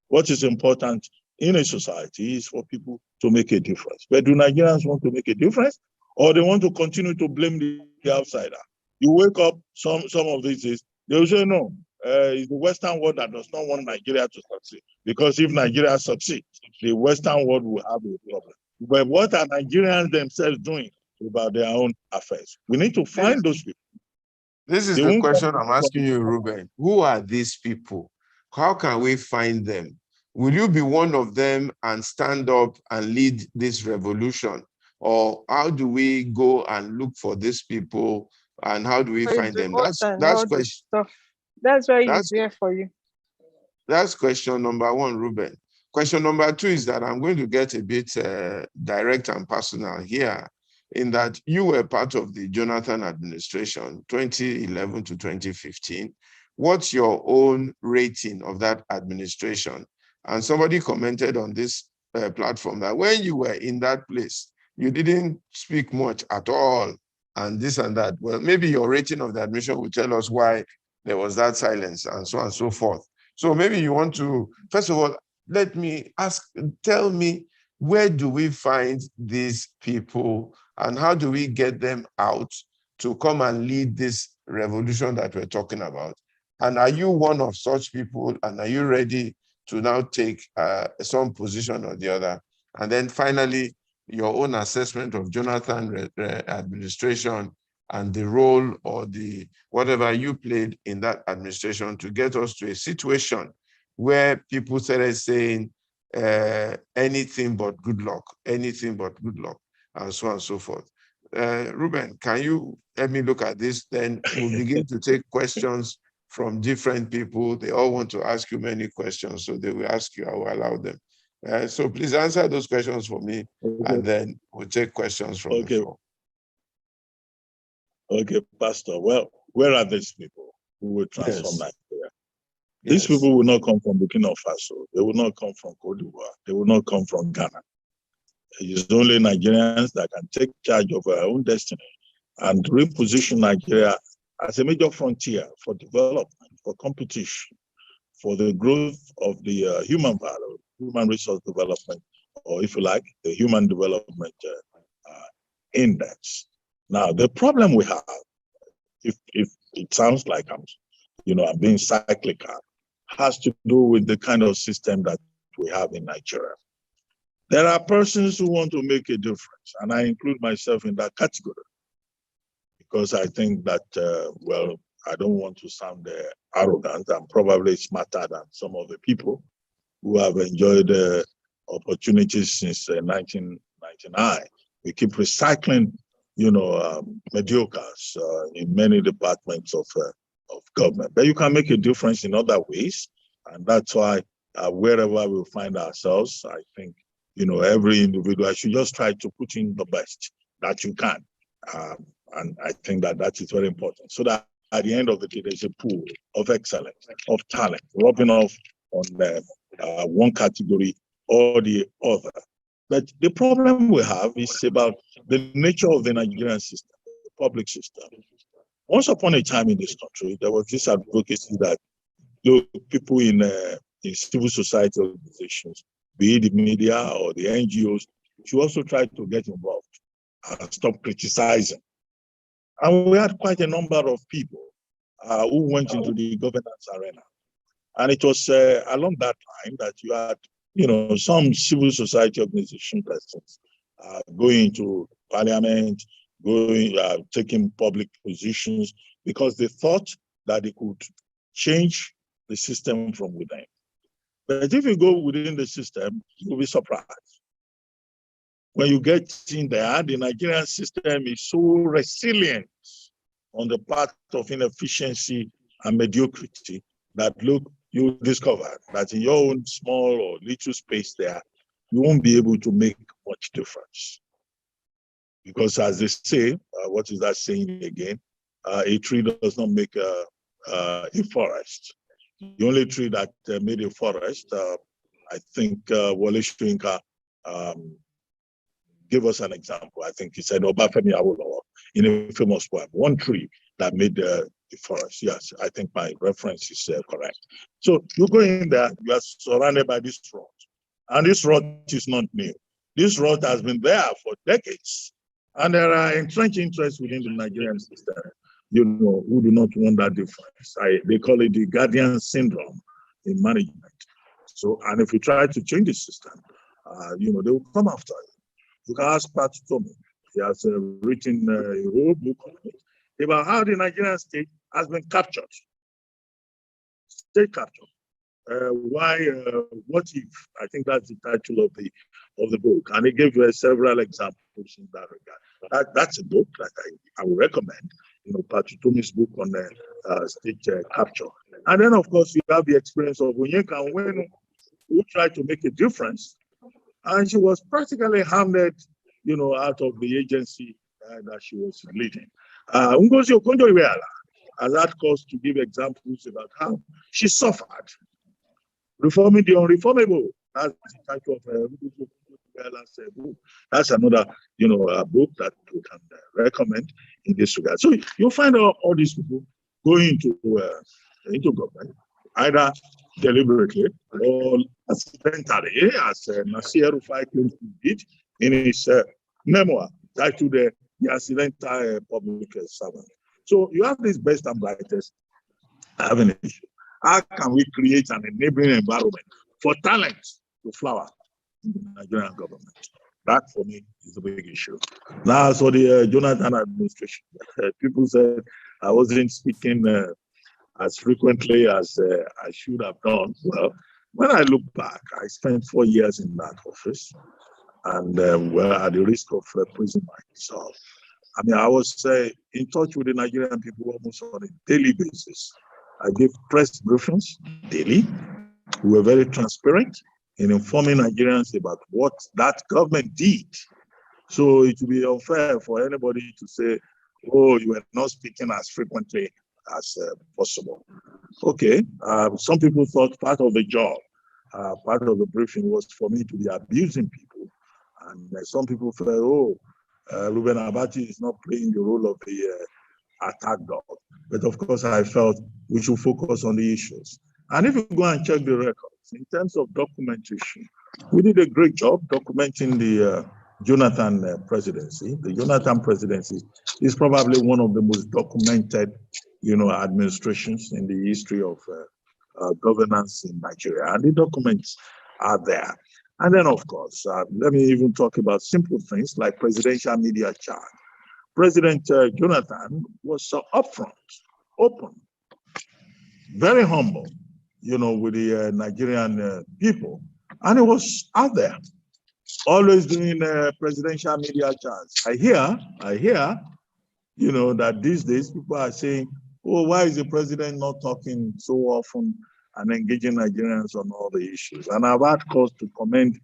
what is important in a society is for people to make a difference. But do Nigerians want to make a difference, or they want to continue to blame the outsider? You wake up some of these days, they will say, no, it's the Western world that does not want Nigeria to succeed. Because if Nigeria succeeds, the Western world will have a problem. But what are Nigerians themselves doing about their own affairs? We need to find those people. This is the question I'm asking you, Reuben. Who are these people? How can we find them? Will you be one of them and stand up and lead this revolution? Or how do we go and look for these people and how do we find them? That's question. That's why he's there for you. That's question number one, Reuben. Question number two is that I'm going to get a bit direct and personal here, in that you were part of the Jonathan administration, 2011 to 2015. What's your own rating of that administration? And somebody commented on this platform that when you were in that place, you didn't speak much at all, and this and that. Well, maybe your rating of the administration will tell us why there was that silence and so on and so forth. So maybe you want to, first of all, tell me, where do we find these people and how do we get them out to come and lead this revolution that we're talking about? And are you one of such people, and are you ready to now take some position or the other? And then finally, your own assessment of Jonathan administration and the role or the whatever you played in that administration to get us to a situation where people started saying anything but good luck, anything but good luck, and so on and so forth. Reuben, can you let me look at this? Then we'll begin to take questions from different people. They all want to ask you many questions, so they will ask you, I will allow them. So please answer those questions for me, and then we'll take questions from the floor. Okay, Pastor. Well, where are these people who will transform Nigeria? Yes. These people will not come from Burkina Faso. They will not come from Cote d'Ivoire. They will not come from Ghana. It's only Nigerians that can take charge of our own destiny and reposition Nigeria as a major frontier for development, for competition, for the growth of the human value, human resource development, or if you like, the human development index. Now, the problem we have, if it sounds like I'm being cyclical, has to do with the kind of system that we have in Nigeria. There are persons who want to make a difference, and I include myself in that category, because I think that, well, I don't want to sound arrogant. I'm probably smarter than some of the people who have enjoyed opportunities since 1999. We keep recycling, mediocres in many departments of government. But you can make a difference in other ways, and that's why wherever we find ourselves, I think, every individual should just try to put in the best that you can. And I think that is very important, so that at the end of the day, there's a pool of excellence, of talent, rubbing off on one category or the other. But the problem we have is about the nature of the Nigerian system, the public system. Once upon a time in this country, there was this advocacy that people in civil society organizations, be it the media or the NGOs, should also try to get involved and stop criticizing. And we had quite a number of people who went into the governance arena. And it was along that time that you had, some civil society organization presidents going to parliament, taking public positions, because they thought that they could change the system from within. But if you go within the system, you'll be surprised. When you get in there, the Nigerian system is so resilient on the part of inefficiency and mediocrity that, you discover that in your own small or little space there, you won't be able to make much difference. Because as they say, what is that saying again? A tree does not make a forest. The only tree that made a forest, I think Wole Soyinka gave us an example. I think he said Obafemi Awolowo in a famous poem, one tree that made the forest. Yes, I think my reference is correct. So you go in there, you are surrounded by this front. And this rot is not new. This rot has been there for decades. And there are entrenched interests within the Nigerian system, who do not want that difference. They call it the guardian syndrome in management. So, and if you try to change the system, they will come after you. You can ask Pat Tommy. He has written a whole book on it about how the Nigerian state has been captured. State capture. Why? What if? I think that's the title of the book, and he gave you several examples in that regard. That's a book that I would recommend. Pat Tommy's book on state capture. And then, of course, you have the experience of Onyeka Onwenu, who tried to make a difference, and she was practically hounded, out of the agency that she was leading. Ngozi Okonjo-Iweala has had cause to give examples about how she suffered. Reforming the unreformable. That's the title of Ngozi Okonjo-Iweala's book. That's another, book that we can recommend in this regard. So you'll find all these people going into government, either deliberately or accidentally, as Nasir Rufai claims he did in his memoir titled The Accidental Public Servant. So you have this best and brightest having an issue. How can we create an enabling environment for talent to flower in the Nigerian government? That, for me, is the big issue. Now, so the Jonathan administration, people said I wasn't speaking as frequently as I should have done. Well, when I look back, I spent 4 years in that office, and at the risk of praising myself, I was in touch with the Nigerian people almost on a daily basis. I gave press briefings daily. We were very transparent in informing Nigerians about what that government did. So it would be unfair for anybody to say, oh, you were not speaking as frequently as possible. Okay, some people thought part of the job, part of the briefing was for me to be abusing people. And some people felt, oh, Reuben Abati is not playing the role of the attack dog. But of course, I felt we should focus on the issues. And if you go and check the records, in terms of documentation, we did a great job documenting the Jonathan presidency. The Jonathan presidency is probably one of the most documented, administrations in the history of governance in Nigeria. And the documents are there. And then, of course, let me even talk about simple things like presidential media charge. President Jonathan was so upfront, open, very humble, with the Nigerian people. And it was out there, always doing presidential media charge. I hear, that these days people are saying, oh, why is the president not talking so often and engaging Nigerians on all the issues? And I've had cause to commend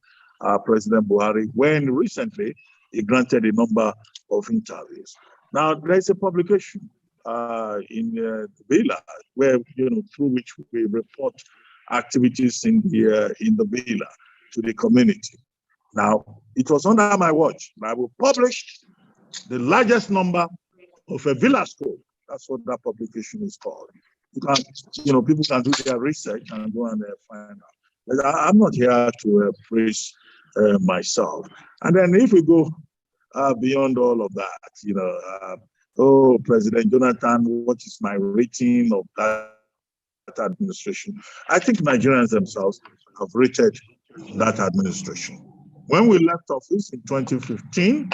President Buhari when recently he granted a number of interviews. Now, there's a publication in the Villa where, through which we report activities in the Villa to the community. Now, it was under my watch. I will publish the largest number of a Villa school. That's what that publication is called. You can, people can do their research and go and find out. But I'm not here to praise myself. And then if we go beyond all of that, oh, President Jonathan, what is my rating of that administration? I think Nigerians themselves have rated that administration. When we left office in 2015,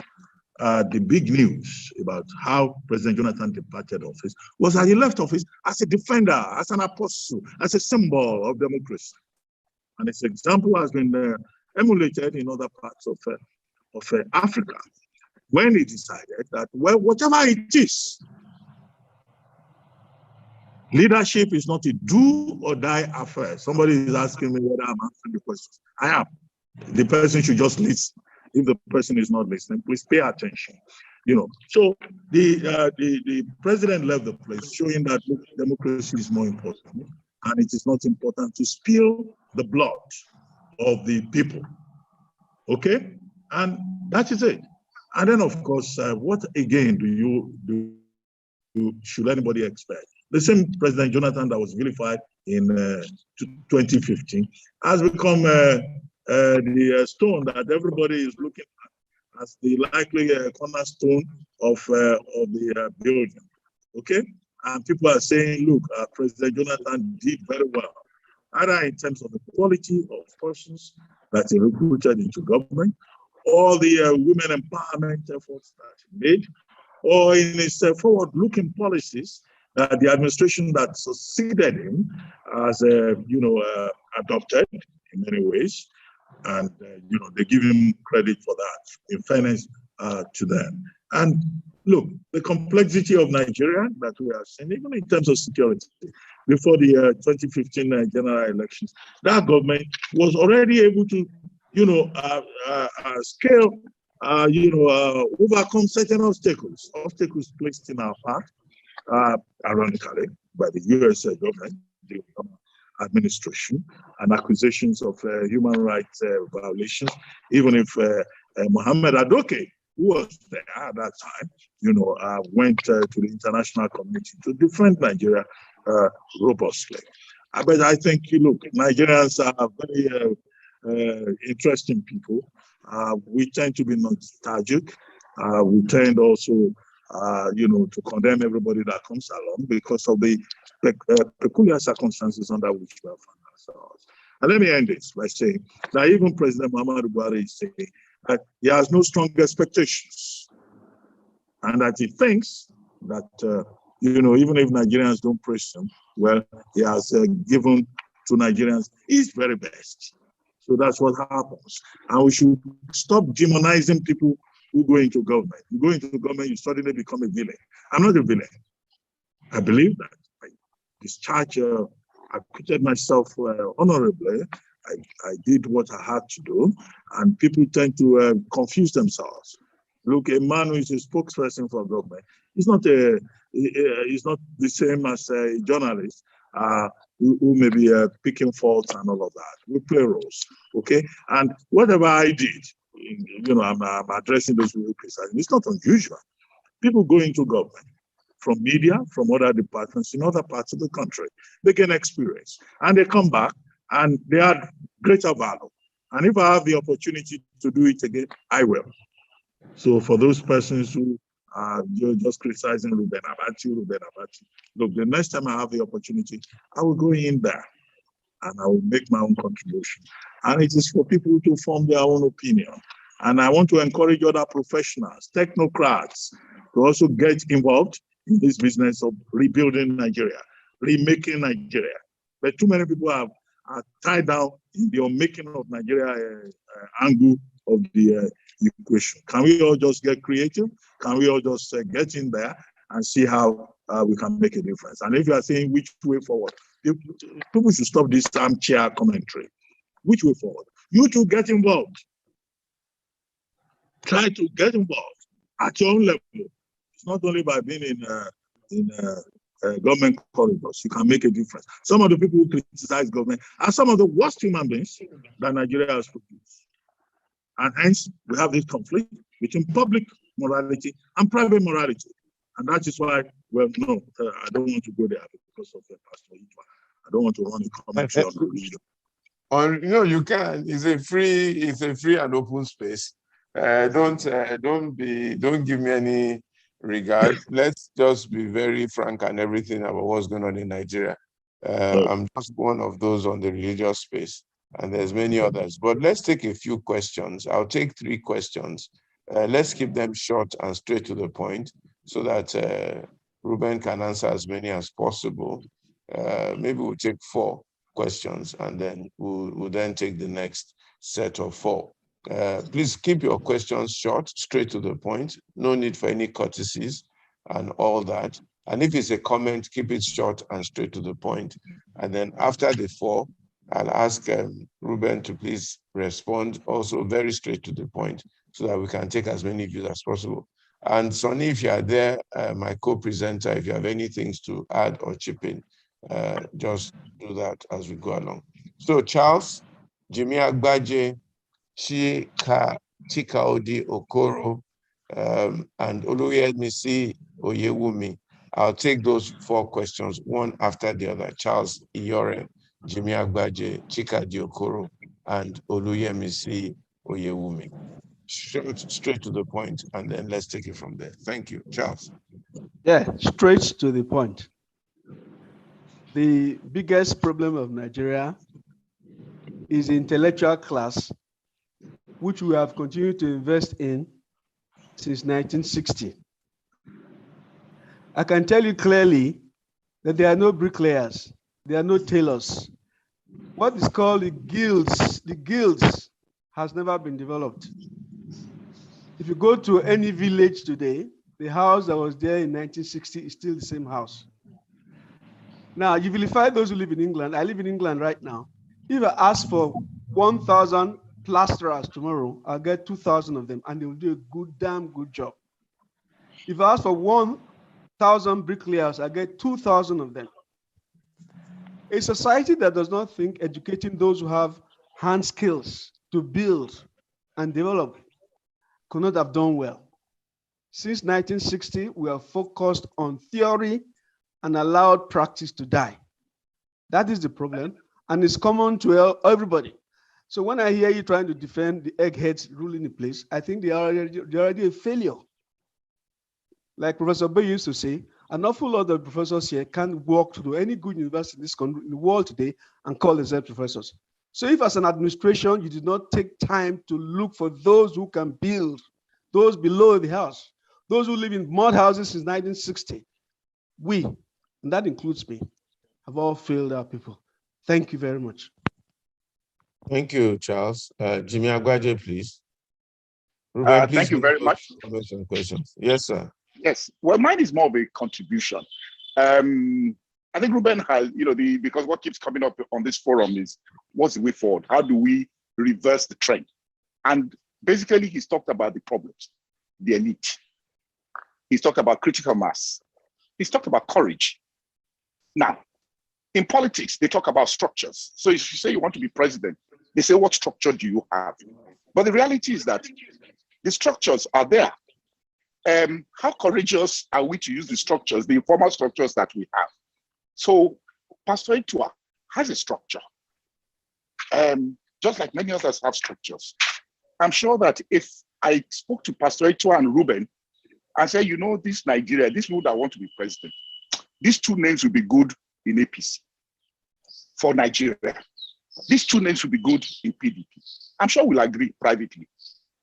the big news about how President Jonathan departed office was that he left office as a defender, as an apostle, as a symbol of democracy. And its example has been emulated in other parts of Africa, when he decided that, well, whatever it is, leadership is not a do or die affair. Somebody is asking me whether I'm answering the questions. I am. The person should just listen. If the person is not listening, please pay attention. So the president left the place, showing that democracy is more important, and it is not important to spill the blood of the people. Okay, and that is it. And then, of course, what again should anybody expect? The same President Jonathan that was vilified in 2015 has become the stone that everybody is looking at as the likely cornerstone of the building. Okay, and people are saying, look, President Jonathan did very well, either in terms of the quality of persons that he recruited into government, or the women empowerment efforts that he made, or in his forward-looking policies that the administration that succeeded him has, adopted in many ways, and they give him credit for that. In fairness to them, and look, the complexity of Nigeria that we are seeing, even in terms of security, before the 2015 general elections, that government was already able to, scale, overcome certain obstacles placed in our path, ironically, by the US government, the administration, and accusations of human rights violations, even if Mohammed Adoke, who was there at that time, went to the international community to defend Nigeria robustly. But I think, look, Nigerians are very interesting people. We tend to be nostalgic. We tend also, to condemn everybody that comes along because of the peculiar circumstances under which we have found ourselves. And let me end this by saying that even President Muhammadu Buhari is saying that he has no strong expectations, and that he thinks that, even if Nigerians don't praise him, well, he has given to Nigerians his very best. So that's what happens. And we should stop demonizing people who go into government. You go into government, you suddenly become a villain. I'm not a villain. I believe that I discharged, I acquitted myself honorably. I did what I had to do, and people tend to confuse themselves. Look, a man who is a spokesperson for government is not the same as a journalist who may be picking faults and all of that. We play roles, okay? And whatever I did, I'm addressing those people precisely. It's not unusual. People go into government from media, from other departments in other parts of the country. They gain experience, and they come back, and they add greater value. And if I have the opportunity to do it again, I will. So for those persons who are just criticizing Reuben Abati, look, the next time I have the opportunity, I will go in there and I will make my own contribution. And it is for people to form their own opinion. And I want to encourage other professionals, technocrats, to also get involved in this business of rebuilding Nigeria, remaking Nigeria. But too many people are tied down in the making of Nigeria angle of the equation. Can we all just get creative? Can we all just get in there and see how we can make a difference? And if you are saying which way forward, people should stop this armchair commentary. Which way forward? You two get involved. Try to get involved at your own level. It's not only by being in government corridors you can make a difference. Some of the people who criticize government are some of the worst human beings that Nigeria has produced. And hence, we have this conflict between public morality and private morality. And that is why, well, no, I don't want to go there because of Pastor Itwa. I don't want to run a commentary on religion. You can. It's a free and open space. Don't give me any regard. Let's just be very frank and everything about what's going on in Nigeria. I'm just one of those on the religious space, and there's many others. But let's take a few questions. I'll take 3 questions. Let's keep them short and straight to the point so that Reuben can answer as many as possible. Maybe we'll take 4 questions, and then we'll then take the next set of 4. Please keep your questions short, straight to the point. No need for any courtesies and all that. And if it's a comment, keep it short and straight to the point. And then after the 4, I'll ask Reuben to please respond also very straight to the point so that we can take as many views as possible. And Sonny, if you are there, my co-presenter, if you have any things to add or chip in, just do that as we go along. So Charles, Jimmy Agbaje, Chikaodi Okoro, and Oluyemisi Oyewumi. I'll take those 4 questions, one after the other. Charles Iyore, Jimmy Agbaje, Chikaodi Okoro, and Oluyemisi Oyewumi. Straight to the point, and then let's take it from there. Thank you. Charles. Yeah, straight to the point. The biggest problem of Nigeria is the intellectual class, which we have continued to invest in since 1960. I can tell you clearly that there are no bricklayers, there are no tailors. What is called the guilds has never been developed. If you go to any village today, the house that was there in 1960 is still the same house. Now, you vilify those who live in England. I live in England right now. If I ask for 1,000 plasterers tomorrow, I'll get 2,000 of them, and they will do a damn good job. If I ask for 1,000 bricklayers, I get 2,000 of them. A society that does not think educating those who have hand skills to build and develop could not have done well. Since 1960, we are focused on theory and allowed practice to die. That is the problem, and it's common to everybody. So when I hear you trying to defend the eggheads ruling the place, I think they're already a failure. Like Professor Bay used to say, an awful lot of professors here can't walk to any good university in this country, in the world today, and call themselves professors. So if as an administration, you did not take time to look for those who can build, those below the house, those who live in mud houses since 1960, we, and that includes me, have all failed our people. Thank you very much. Thank you, Charles. Jimmy Agwaje, please. Ruben, thank you very much. Some questions. Yes, sir. Yes. Well, mine is more of a contribution. I think Ruben has, because what keeps coming up on this forum is what's the way forward? How do we reverse the trend? And basically, he's talked about the problems, the elite. He's talked about critical mass. He's talked about courage. Now, in politics, they talk about structures. So if you say you want to be president, they say, what structure do you have? But the reality is that the structures are there. How courageous are we to use the structures, the informal structures that we have? So Pastor Itua has a structure, just like many others have structures. I'm sure that if I spoke to Pastor Itua and Ruben and said, this Nigeria, this people that want to be president, these two names will be good in APC for Nigeria. These two names will be good in PDP. I'm sure we'll agree privately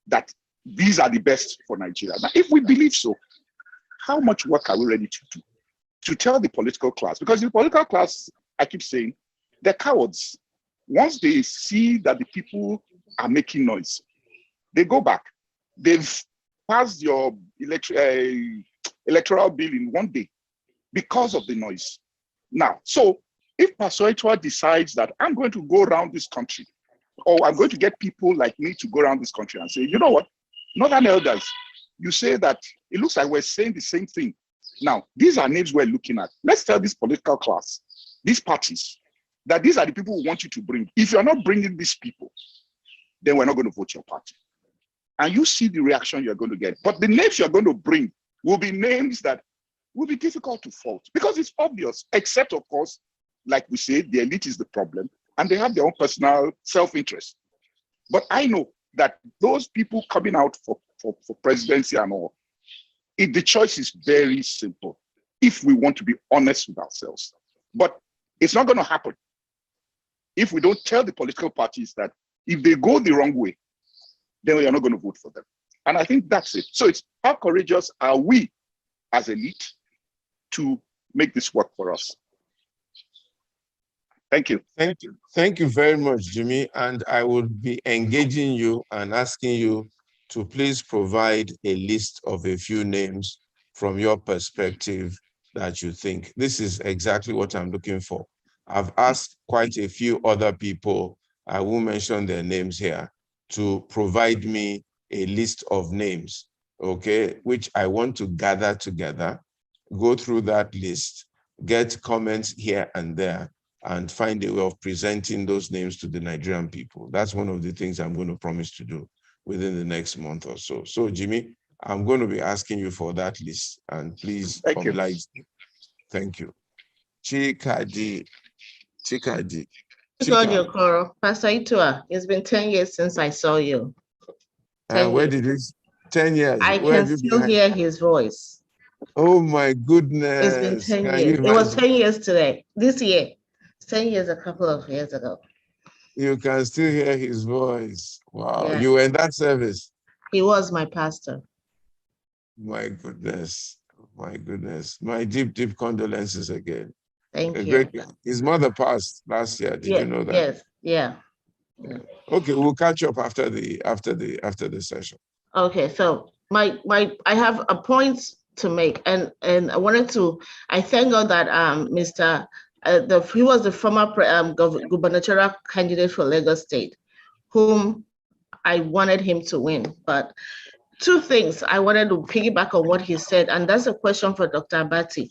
that these are the best for Nigeria. Now, if we believe so, how much work are we ready to do to tell the political class? Because the political class, I keep saying, they're cowards. Once they see that the people are making noise, they go back. They've passed your electoral bill in one day because of the noise. Now, so if Pastor Itua decides that I'm going to go around this country, or I'm going to get people like me to go around this country and say, you know what, Northern elders, you say that it looks like we're saying the same thing. Now, these are names we're looking at. Let's tell this political class, these parties, that these are the people we want you to bring. If you're not bringing these people, then we're not going to vote your party. And you see the reaction you're going to get. But the names you're going to bring will be names that will be difficult to fault because it's obvious, except, of course, like we say, the elite is the problem and they have their own personal self-interest. But I know that those people coming out for presidency and all, the choice is very simple if we want to be honest with ourselves. But it's not going to happen if we don't tell the political parties that if they go the wrong way, then we are not going to vote for them. And I think that's it. So it's how courageous are we as elite to make this work for us? Thank you. Thank you. Thank you very much, Jimmy. And I will be engaging you and asking you to please provide a list of a few names from your perspective that you think. This is exactly what I'm looking for. I've asked quite a few other people, I won't mention their names here, to provide me a list of names, okay, which I want to gather together, go through that list, get comments here and there, and find a way of presenting those names to the Nigerian people. That's one of the things I'm going to promise to do within the next month or so. So, Jimmy, I'm going to be asking you for that list, and please oblige me. Thank you. Chikadi. God, your call. Pastor Itua, it's been 10 years since I saw you. Where did this 10 years? I can still hear his voice. Oh my goodness. It's been 10 years. It was 10 years today, this year. 10 years a couple of years ago. You can still hear his voice. Wow. Yeah. You were in that service. He was my pastor. My goodness. My goodness. My deep condolences again. Thank you. His mother passed last year. Did you know that? Yes. Yeah. Okay, we'll catch up after the session. Okay, so I have a point to make, and I thank God that he was the former gubernatorial candidate for Lagos State, whom I wanted him to win. But two things I wanted to piggyback on what he said, and that's a question for Dr. Abati.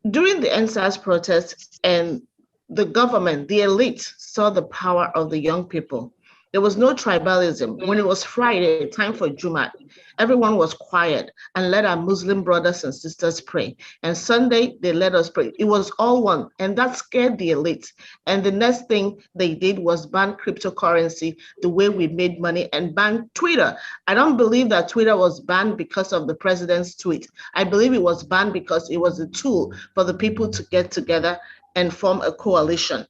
During the NSAS protest, and the government, the elite, saw the power of the young people. There was no tribalism. When it was Friday, time for Jumat, everyone was quiet and let our Muslim brothers and sisters pray. And Sunday, they let us pray. It was all one, and that scared the elite. And the next thing they did was ban cryptocurrency, the way we made money, and ban Twitter. I don't believe that Twitter was banned because of the president's tweet. I believe it was banned because it was a tool for the people to get together and form a coalition.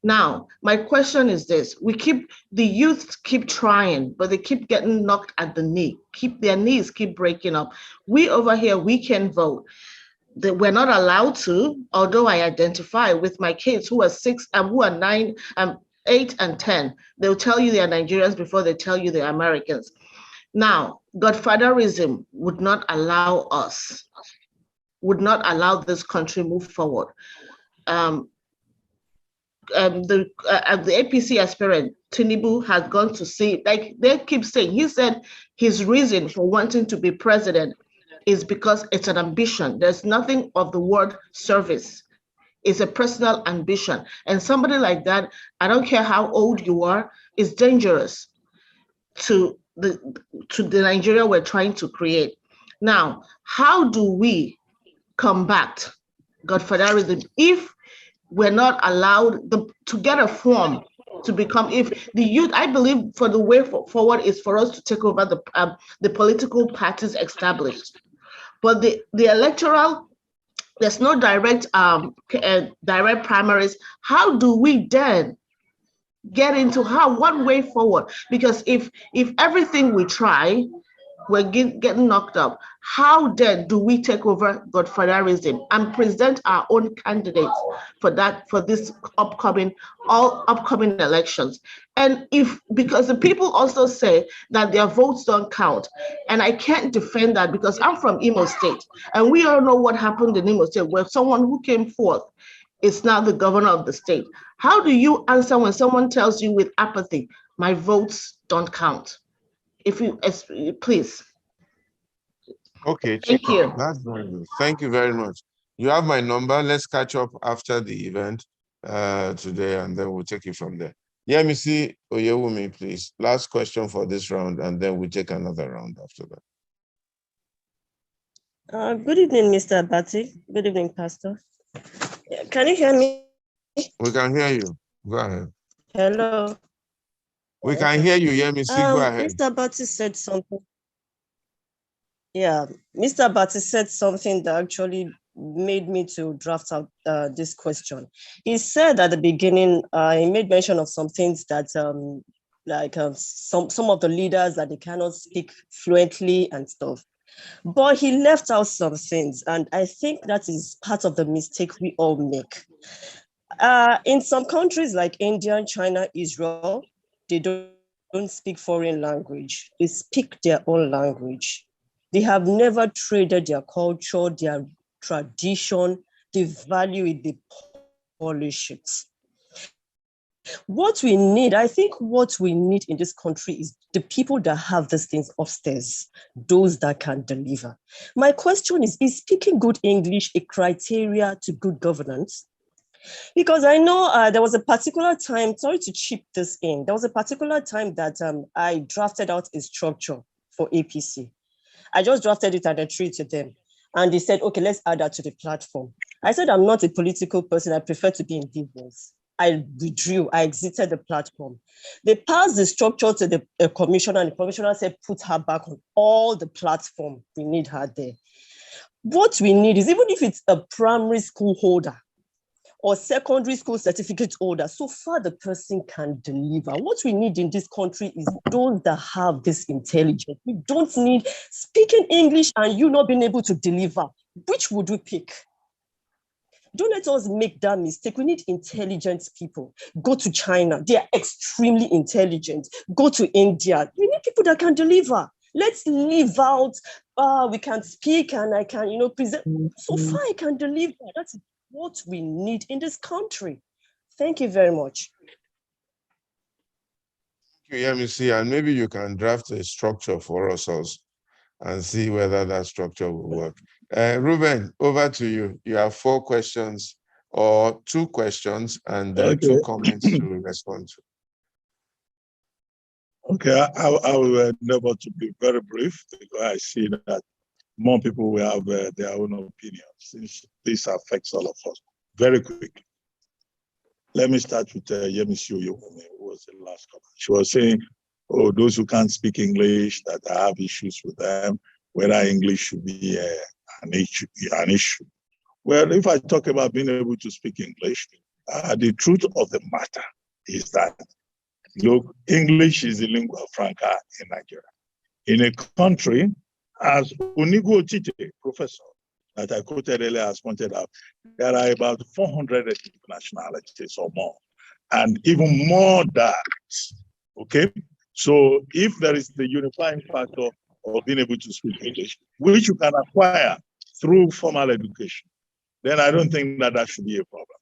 Now, my question is this: the youth keep trying, but they keep getting knocked at the knee. Their knees keep breaking up. We over here, we can vote. We're not allowed to, although I identify with my kids who are 6, who are 9, 8, and 10. They'll tell you they are Nigerians before they tell you they're Americans. Now, Godfatherism would not allow this country move forward. The APC aspirant, Tinubu, has gone to see, like they keep saying, he said his reason for wanting to be president is because it's an ambition. There's nothing of the word service. It's a personal ambition. And somebody like that, I don't care how old you are, is dangerous to the Nigeria we're trying to create. Now, how do we combat Godfatherism if we're not allowed to get a form to become, if the youth, I believe for the way forward is for us to take over the political parties established. But the electoral, there's no direct primaries. How do we then get into one way forward? Because if everything we try, we're getting knocked up. How then do we take over Godfatherism and present our own candidates for this upcoming elections? And because the people also say that their votes don't count, and I can't defend that because I'm from Imo State, and we all know what happened in Imo State, where someone who came forth is now the governor of the state. How do you answer when someone tells you with apathy, my votes don't count? Please. Okay. Thank you. That's very good. Thank you very much. You have my number. Let's catch up after the event today, and then we'll take it from there. Yemisi Oyewumi, please. Last question for this round, and then we'll take another round after that. Good evening, Mr. Abati. Good evening, Pastor. Can you hear me? We can hear you. Go ahead. Hello. We can hear you, Yemisi. Go ahead. Mr. Abati said something. Yeah, Mr. Abati said something that actually made me to draft out this question. He said at the beginning, he made mention of some things that some of the leaders that they cannot speak fluently and stuff. But he left out some things, and I think that is part of the mistake we all make. In some countries like India, China, Israel, they don't speak foreign language. They speak their own language. They have never traded their culture, their tradition. They value it, they polish it. What we need in this country is the people that have these things upstairs, those that can deliver. My question is speaking good English a criteria to good governance? Because I know there was a particular time, sorry to chip this in, there was a particular time that I drafted out a structure for APC. I just drafted it and I threw it to them. And they said, okay, let's add that to the platform. I said, I'm not a political person. I prefer to be in business. I withdrew, I exited the platform. They passed the structure to the commissioner, and the commissioner said, put her back on all the platform. We need her there. What we need is, even if it's a primary school holder or secondary school certificate holder, so far the person can deliver. What we need in this country is those that have this intelligence. We don't need speaking English and you not being able to deliver. Which would we pick? Don't let us make that mistake. We need intelligent people. Go to China. They are extremely intelligent. Go to India. We need people that can deliver. Let's leave out, we can speak and I can, present. So far I can deliver. That's what we need in this country. Thank you very much. Thank you, Yemisi, and maybe you can draft a structure for us also and see whether that structure will work. Reuben, over to you. You have 4 questions or 2 questions and 2 comments to respond to. Okay, I will endeavor to be very brief because I see that more people will have their own opinions since this affects all of us. Very quickly. Let me start with Yemisi Oyewumi, who was the last comment. She was saying, oh, those who can't speak English, that I have issues with them, whether English should be an issue. Well, if I talk about being able to speak English, the truth of the matter is that, look, English is the lingua franca in Nigeria. In a country, as Onigo Otite, professor, that I quoted earlier has pointed out, there are about 400 ethnic nationalities or more, and even more that, okay? So if there is the unifying factor of being able to speak English, which you can acquire through formal education, then I don't think that that should be a problem.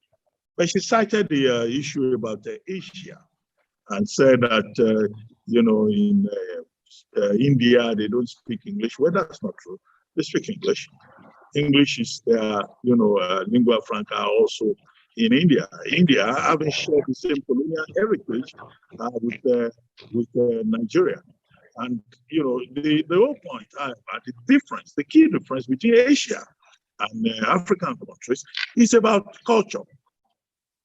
But she cited the issue about Asia and said that, in India, they don't speak English. Well, that's not true. They speak English. English is their, lingua franca also in India. India having shared the same colonial heritage with Nigeria. And, the whole point, the key difference between Asia and African countries is about culture.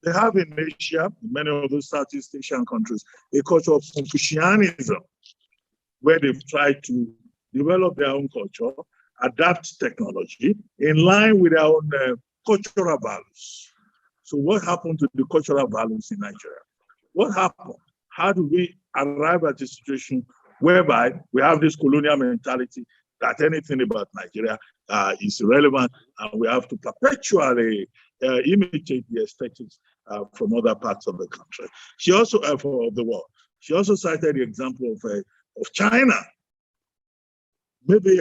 They have in Asia, in many of those Southeast Asian countries, a culture of Confucianism, where they've tried to develop their own culture, adapt technology in line with their own cultural values. So what happened to the cultural values in Nigeria? What happened? How do we arrive at a situation whereby we have this colonial mentality that anything about Nigeria is irrelevant, and we have to perpetually imitate the aesthetics from other parts of the country. She also, of the world. She also cited the example of China. Maybe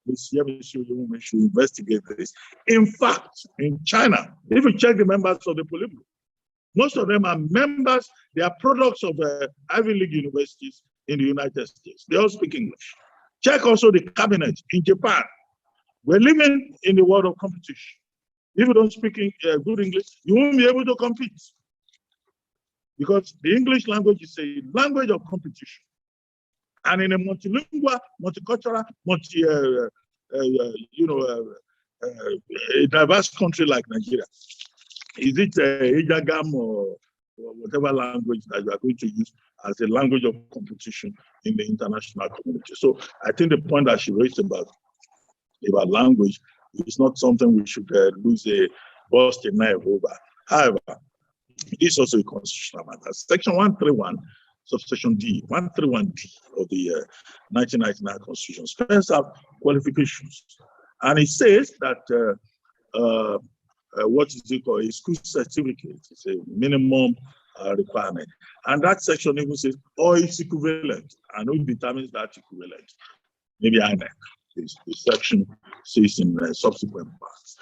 this Yemisi Oyewumi should investigate this. In fact, in China, if you check the members of the Polybro, most of them are members, they are products of Ivy League universities in the United States. They all speak English. Check also the cabinet in Japan. We're living in the world of competition. If you don't speak good English, you won't be able to compete. Because the English language is a language of competition. And in a multilingual, multicultural, a diverse country like Nigeria, is it Ijagam or whatever language that you are going to use as a language of competition in the international community? So I think the point that she raised about language is not something we should lose a burst in nerve over. However, it is also a constitutional matter. Section 131, subsection D, 131D of the 1999 Constitution spells out qualifications. And it says that what is it called? A school certificate is a minimum requirement. And that section even says, or it's equivalent. And who determines that equivalent? Maybe INEC. The section says in subsequent parts.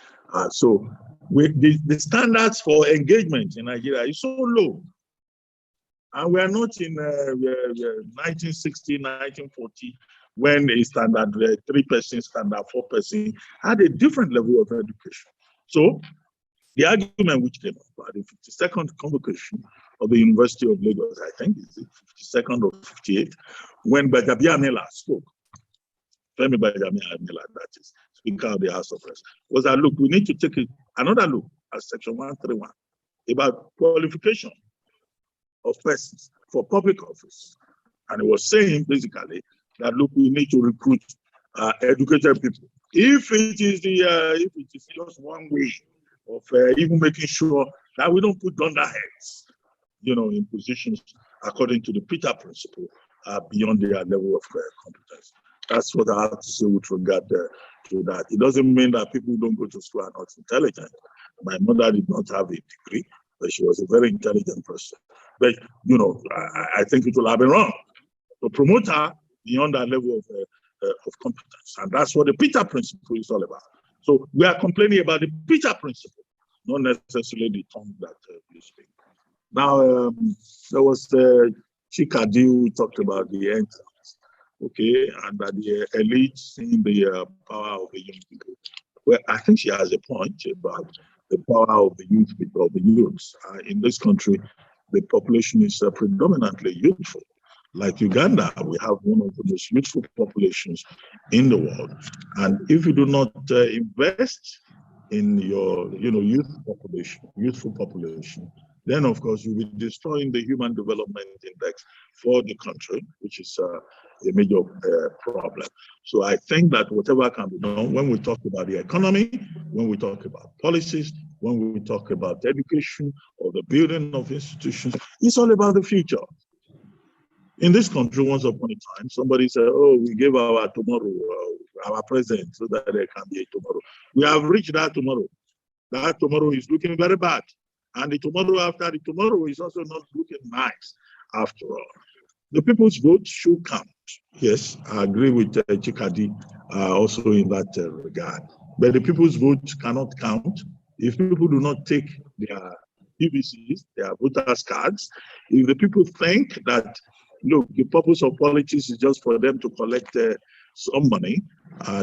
So the standards for engagement in Nigeria is so low. And we are not in 1960, 1940, when a standard 3-person standard, 4-person had a different level of education. So the argument which came up at the 52nd convocation of the University of Lagos, I think is the 52nd or 58th, when Gbajabiamila spoke, Femi Gbajabiamila, that is Speaker of the House of Reps, was that, look, we need to take another look at Section 131 about qualification of persons for public office. And he was saying basically that, look, we need to recruit educated people. If it is just one way of even making sure that we don't put dunderheads, in positions according to the Peter principle, beyond their level of competence. That's what I have to say with regard to that. It doesn't mean that people who don't go to school are not intelligent. My mother did not have a degree, but she was a very intelligent person. But, I think it will have been wrong to promote her beyond that level of competence. And that's what the Peter principle is all about. So we are complaining about the Peter principle, not necessarily the tongue that we speak. Now, there was Chikadi who talked about the entrance, okay, and that the elite seeing the power of the young people. Well, I think she has a point about the power of the youth people, of the youths. In this country, the population is predominantly youthful. Like Uganda, we have one of the most youthful populations in the world. And if you do not invest in your youthful population, then of course you'll be destroying the Human Development Index for the country, which is a major problem. So I think that whatever can be done when we talk about the economy, when we talk about policies, when we talk about education or the building of institutions, it's all about the future. In this country, once upon a time, somebody said, oh, we gave our tomorrow, our present, so that there can be a tomorrow. We have reached that tomorrow. That tomorrow is looking very bad. And the tomorrow after the tomorrow is also not looking nice after all. The people's vote should count. Yes, I agree with Chikadi also in that regard. But the people's vote cannot count if people do not take their PVCs, their voters' cards. If the people think that, look, the purpose of politics is just for them to collect some money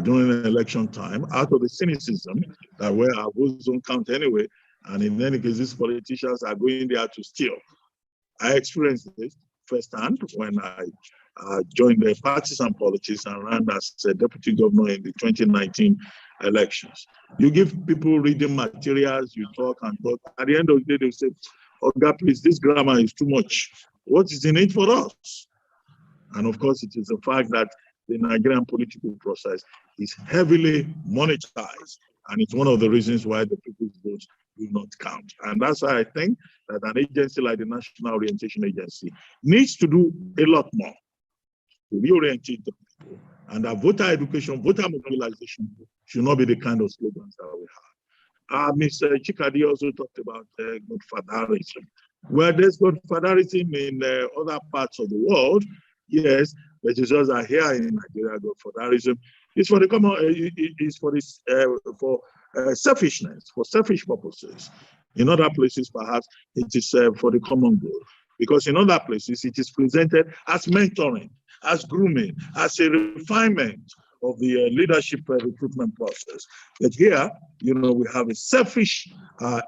during election time, out of the cynicism that where our votes don't count anyway, and in any case, these politicians are going there to steal. I experienced this firsthand when I joined the partisan politics and ran as a deputy governor in the 2019 elections. You give people reading materials, you talk and talk. At the end of the day, they say, oh God, please, this grammar is too much. What is in it for us? And of course, it is the fact that the Nigerian political process is heavily monetized. And it's one of the reasons why the people's votes do not count. And that's why I think that an agency like the National Orientation Agency needs to do a lot more to reorientate the people. And that voter education, voter mobilization should not be the kind of slogans that we have. Mr. Chikadi also talked about godfatherism. Well, there's godfatherism in other parts of the world, yes, but it's just that here in Nigeria, godfatherism is for the common, is for this selfishness, for selfish purposes. In other places, perhaps it is for the common good, because in other places it is presented as mentoring, as grooming, as a refinement of the leadership recruitment process. But here, we have a selfish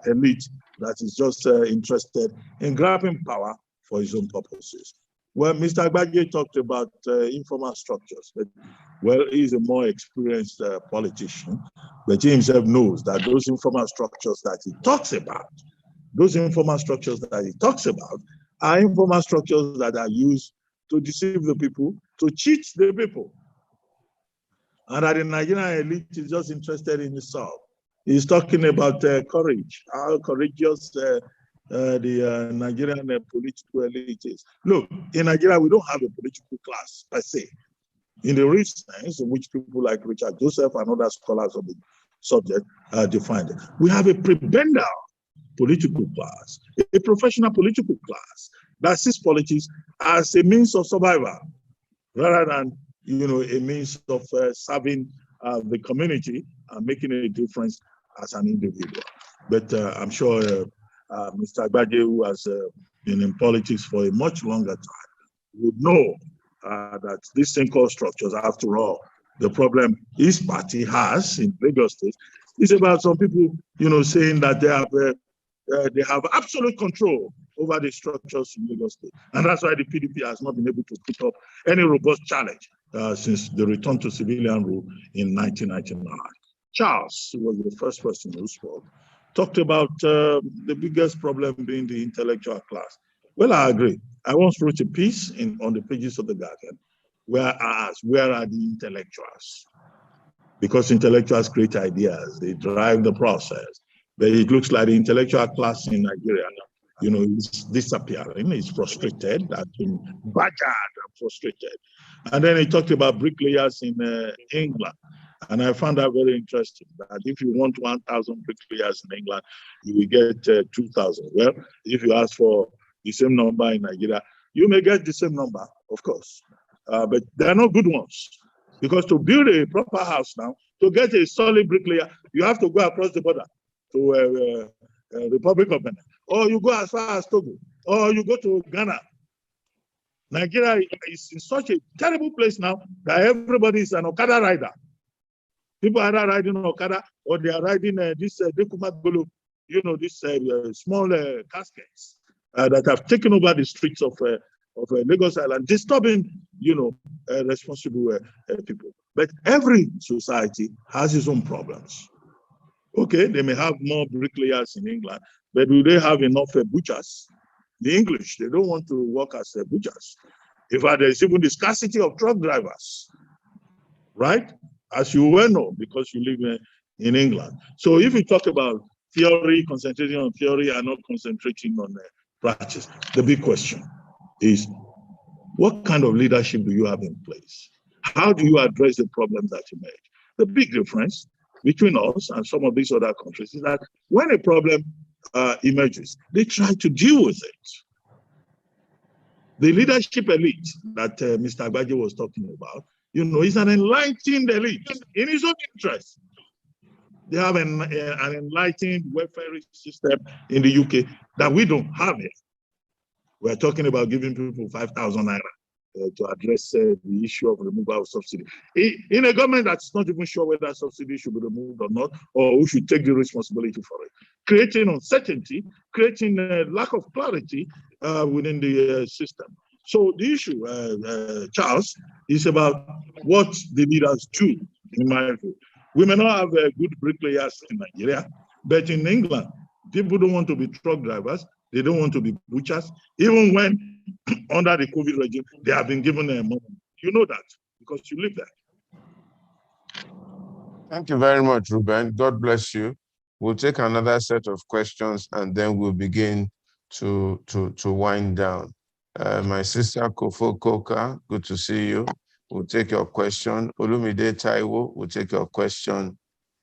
elite that is just interested in grabbing power for his own purposes. Well, Mr. Abati talked about informal structures. But, well, he's a more experienced politician, but he himself knows that those informal structures that he talks about, are informal structures that are used to deceive the people, to cheat the people. And that the Nigerian elite is just interested in itself. He's talking about courage, how courageous the Nigerian political elite is. Look, in Nigeria, we don't have a political class per se, in the rich sense in which people like Richard Joseph and other scholars of the subject defined it. We have a prebendal political class, a professional political class that sees politics as a means of survival rather than a means of serving the community and making a difference as an individual. But I'm sure Mr. Abati, who has been in politics for a much longer time, would know that these single structures, after all, the problem his party has in Lagos State is about some people, saying that they have absolute control over the structures in Lagos State. And that's why the PDP has not been able to put up any robust challenge since the return to civilian rule in 1999. Charles was the first person who spoke. talked about the biggest problem being the intellectual class. Well, I agree. I once wrote a piece on the pages of The Guardian where I asked, where are the intellectuals? Because intellectuals create ideas, they drive the process. But it looks like the intellectual class in Nigeria, is disappearing, is frustrated, that's been badgered and frustrated. And then he talked about bricklayers in England. And I found that very interesting, that if you want 1,000 bricklayers in England, you will get 2,000. Well, if you ask for the same number in Nigeria, you may get the same number, of course. But they are not good ones. Because to build a proper house now, to get a solid bricklayer, you have to go across the border to Republic of Benin, or you go as far as Togo, or you go to Ghana. Nigeria is in such a terrible place now that everybody is an Okada rider. People are riding Okada, or they are riding this Dekumagolo, this small caskets that have taken over the streets of Lagos Island, disturbing, responsible people. But every society has its own problems. Okay, they may have more bricklayers in England, but do they have enough butchers? The English, they don't want to work as butchers. In fact, there's even the scarcity of truck drivers, right? As you well know, because you live in England. So if you talk about theory, concentrating on theory and not concentrating on practice, the big question is, what kind of leadership do you have in place? How do you address the problems that you make? The big difference between us and some of these other countries is that when a problem emerges, they try to deal with it. The leadership elite that Mr. Agbaje was talking about, is an enlightened elite in his own interest. They have an enlightened welfare system in the UK that we don't have it. We're talking about giving people 5,000 naira to address the issue of removal of subsidy. In a government that's not even sure whether subsidy should be removed or not, or who should take the responsibility for it. Creating uncertainty, creating a lack of clarity within the system. So the issue, Charles, is about what the leaders do, in my view. We may not have good bricklayers in Nigeria, but in England, people don't want to be truck drivers. They don't want to be butchers. Even when under the COVID regime, they have been given money. You know that because you live there. Thank you very much, Reuben. God bless you. We'll take another set of questions and then we'll begin to wind down. My sister Kofo Koka, good to see you. We'll take your question. Olumide Taiwo will take your question.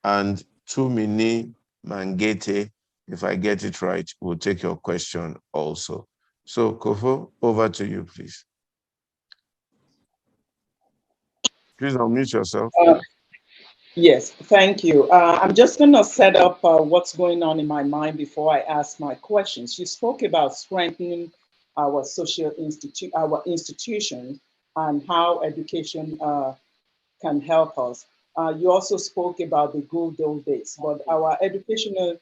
And Tumini Mangete, if I get it right, will take your question also. So Kofo, over to you, please. Please unmute yourself. Yes, thank you. I'm just going to set up what's going on in my mind before I ask my questions. You spoke about strengthening our our institutions and how education can help us. You also spoke about the good old days, but our educational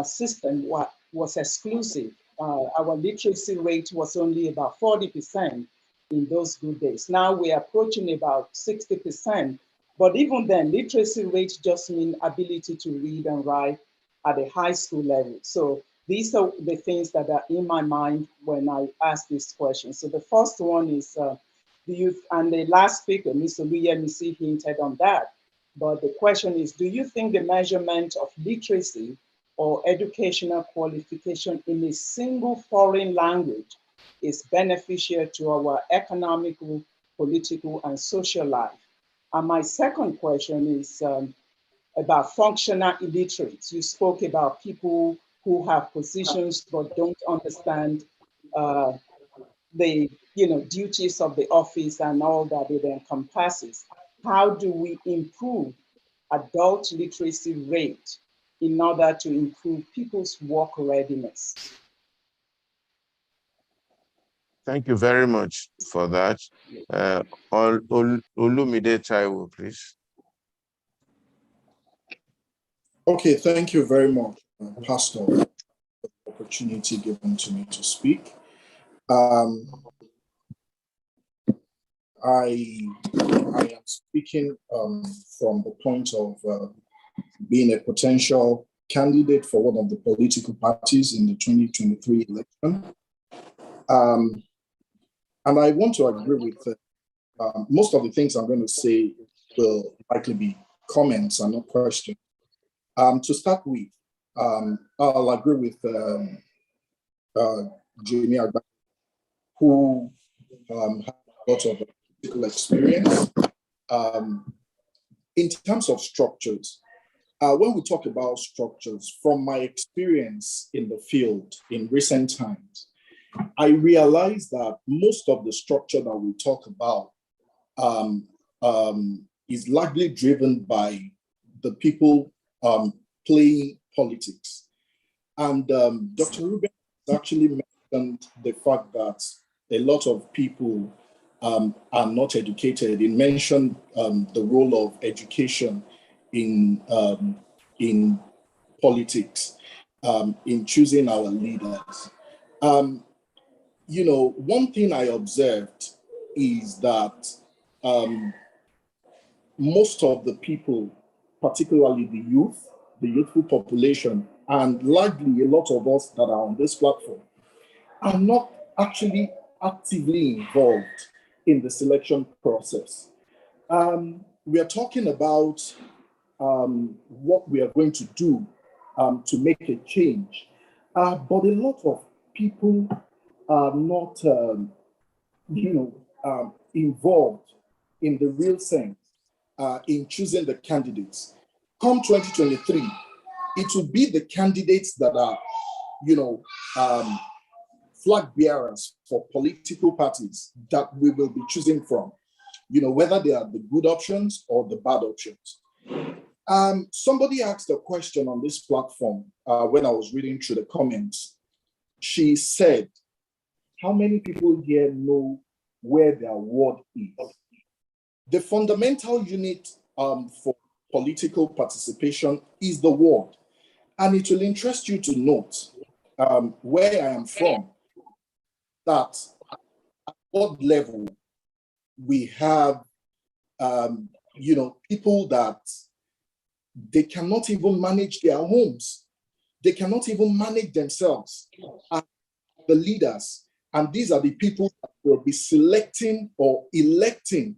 system was exclusive. Our literacy rate was only about 40% in those good days. Now we're approaching about 60%. But even then, literacy rates just mean ability to read and write at a high school level. So these are the things that are in my mind when I ask this question. So the first one is, and the last speaker, Ms. Oluyemisi, hinted on that. But the question is, do you think the measurement of literacy or educational qualification in a single foreign language is beneficial to our economical, political, and social life? And my second question is about functional illiterates. You spoke about people who have positions but don't understand the duties of the office and all that it encompasses. How do we improve adult literacy rate in order to improve people's work readiness? Thank you very much for that. Olumide Taiwo, please. Okay, thank you very much, Pastor, for the opportunity given to me to speak. I am speaking from the point of being a potential candidate for one of the political parties in the 2023 election. And I want to agree with most of the things I'm going to say will likely be comments and not questions. To start with, I'll agree with Jamie Abati, who has a lot of political experience. In terms of structures, when we talk about structures, from my experience in the field in recent times, I realize that most of the structure that we talk about is largely driven by the people playing politics. And Dr. Reuben actually mentioned the fact that a lot of people are not educated. He mentioned the role of education in politics, in choosing our leaders. You know, one thing I observed is that most of the people, particularly the youth, the youthful population, and largely a lot of us that are on this platform, are not actually actively involved in the selection process. We are talking about what we are going to do to make a change, but a lot of people are not, involved in the real sense in choosing the candidates. Come 2023, it will be the candidates that are, flag bearers for political parties that we will be choosing from, whether they are the good options or the bad options. Somebody asked a question on this platform when I was reading through the comments. She said, how many people here know where their ward is? The fundamental unit for political participation is the ward. And it will interest you to note where I am from, that at what level we have, people that they cannot even manage their homes. They cannot even manage themselves as the leaders. And these are the people that will be selecting or electing,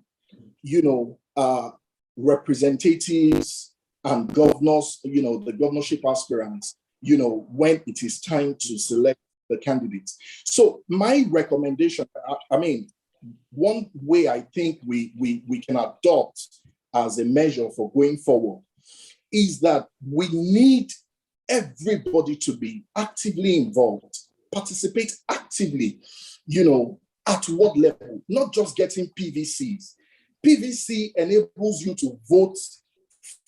representatives and governors, the governorship aspirants, when it is time to select the candidates. So my recommendation, one way I think we can adopt as a measure for going forward is that we need everybody to be actively involved, participate actively, at what level, not just getting PVCs. PVC enables you to vote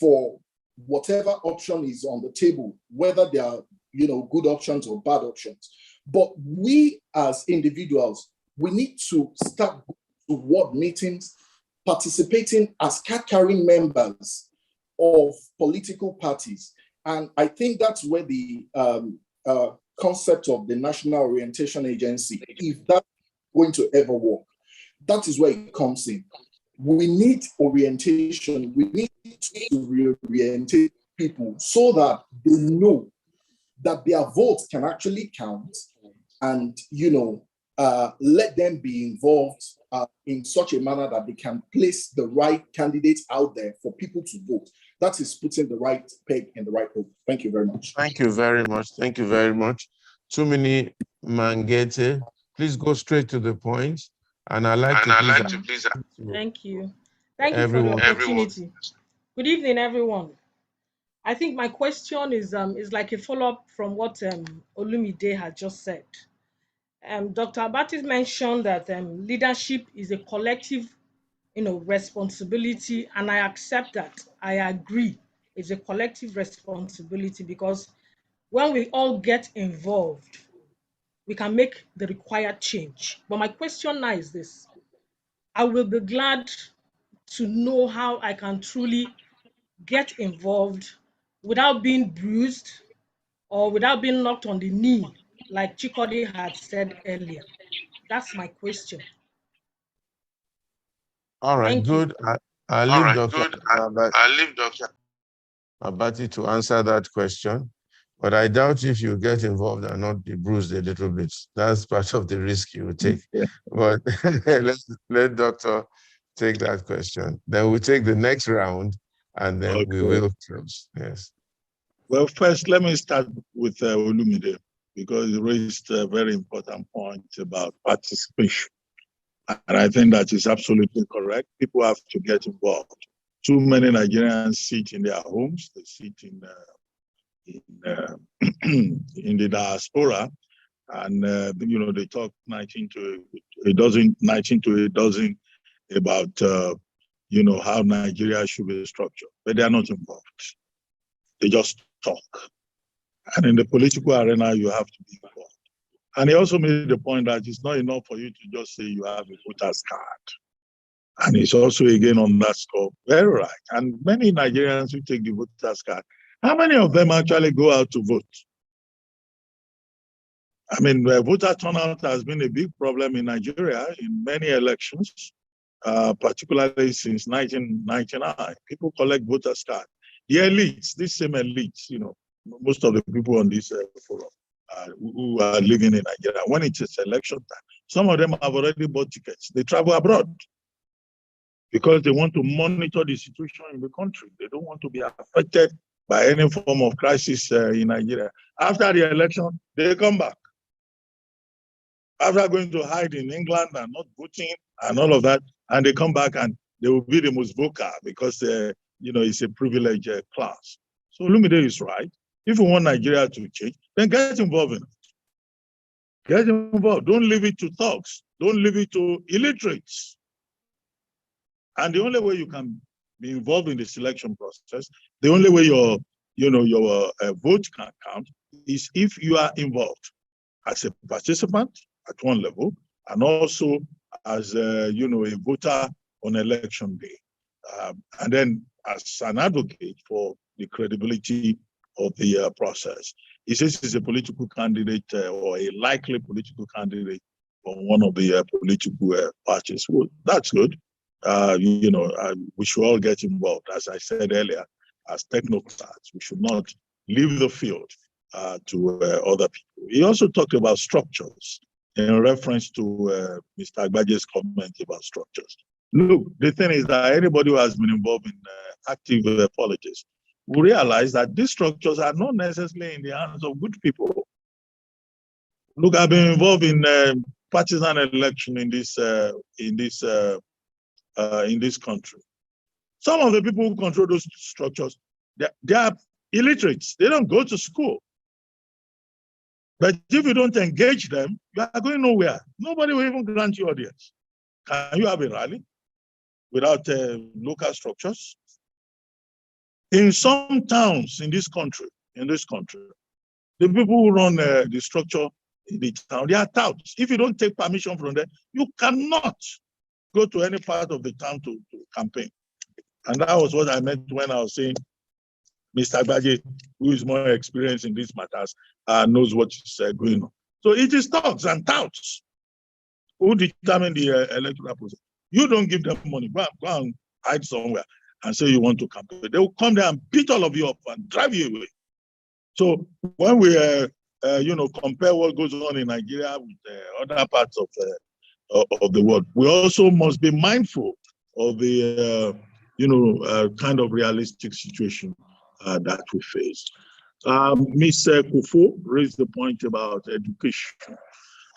for whatever option is on the table, whether they are, good options or bad options. But we as individuals, we need to start to ward meetings, participating as card-carrying members of political parties. And I think that's where the concept of the National Orientation Agency, if that's going to ever work, that is where it comes in. We need orientation. We need to reorientate people so that they know that their votes can actually count, and let them be involved in such a manner that they can place the right candidates out there for people to vote. That is putting the right peg in the right hole. Thank you very much. Thank you very much. Thank you very much. Tumini Mangete, please go straight to the point. And I'd like to please. Thank you. Thank you for the opportunity. Good evening, everyone. I think my question is like a follow-up from what Olumide had just said. Dr. Abati mentioned that leadership is a collective, responsibility, and I accept that. I agree, it's a collective responsibility, because when we all get involved, we can make the required change. But my question now is this: I will be glad to know how I can truly get involved without being bruised or without being knocked on the knee, like Chikodi had said earlier. That's my question. All right, good. I'll leave Dr. I'll leave Dr. Abati to answer that question. But I doubt if you get involved and not be bruised a little bit. That's part of the risk you take. Yeah. But let Doctor take that question. Then we'll take the next round and then we will close. Yes. Well, first, let me start with Olumide, because he raised a very important point about participation. And I think that is absolutely correct. People have to get involved. Too many Nigerians sit in their homes, they sit in the diaspora, and they talk 19 to a dozen about how Nigeria should be structured, but they are not involved. They just talk. And in the political arena, you have to be involved. And he also made the point that it's not enough for you to just say you have a voter's card. And it's also, again, on that score, very right. And many Nigerians who take the voter's card, how many of them actually go out to vote? I mean, voter turnout has been a big problem in Nigeria in many elections, particularly since 1999. People collect voters' cards. The elites, these same elites, most of the people on this forum who are living in Nigeria, when it is election time, some of them have already bought tickets. They travel abroad because they want to monitor the situation in the country. They don't want to be affected by any form of crisis in Nigeria. After the election, they come back. After going to hide in England and not voting and all of that, and they come back and they will be the most vocal because, it's a privileged class. So Olumide is right. If you want Nigeria to change, then get involved in it. Get involved. Don't leave it to thugs. Don't leave it to illiterates. And the only way you can be involved in the selection process, the only way your vote can count is if you are involved as a participant at one level, and also as a voter on election day, and then as an advocate for the credibility of the process. He says he's a political candidate or a likely political candidate for one of the political parties. Well, that's good. We should all get involved. As I said earlier, as technocrats, we should not leave the field to other people. He also talked about structures in reference to Mr. Agbaje's comment about structures. Look, the thing is that anybody who has been involved in active politics will realize that these structures are not necessarily in the hands of good people. Look, I've been involved in partisan election in this country. Some of the people who control those structures, they are illiterates. They don't go to school. But if you don't engage them, you are going nowhere. Nobody will even grant you audience. Can you have a rally without local structures? In some towns in this country, the people who run the structure in the town, they are touts. If you don't take permission from them, you cannot go to any part of the town to campaign. And that was what I meant when I was saying Mr. Agbaje, who is more experienced in these matters, knows what is going on. So it is thugs and touts who determine the electoral process. You don't give them money. Go and hide somewhere and say you want to campaign. They will come there and beat all of you up and drive you away. So when we compare what goes on in Nigeria with other parts of the world, we also must be mindful of the kind of realistic situation that we face. Ms. Kufo raised the point about education.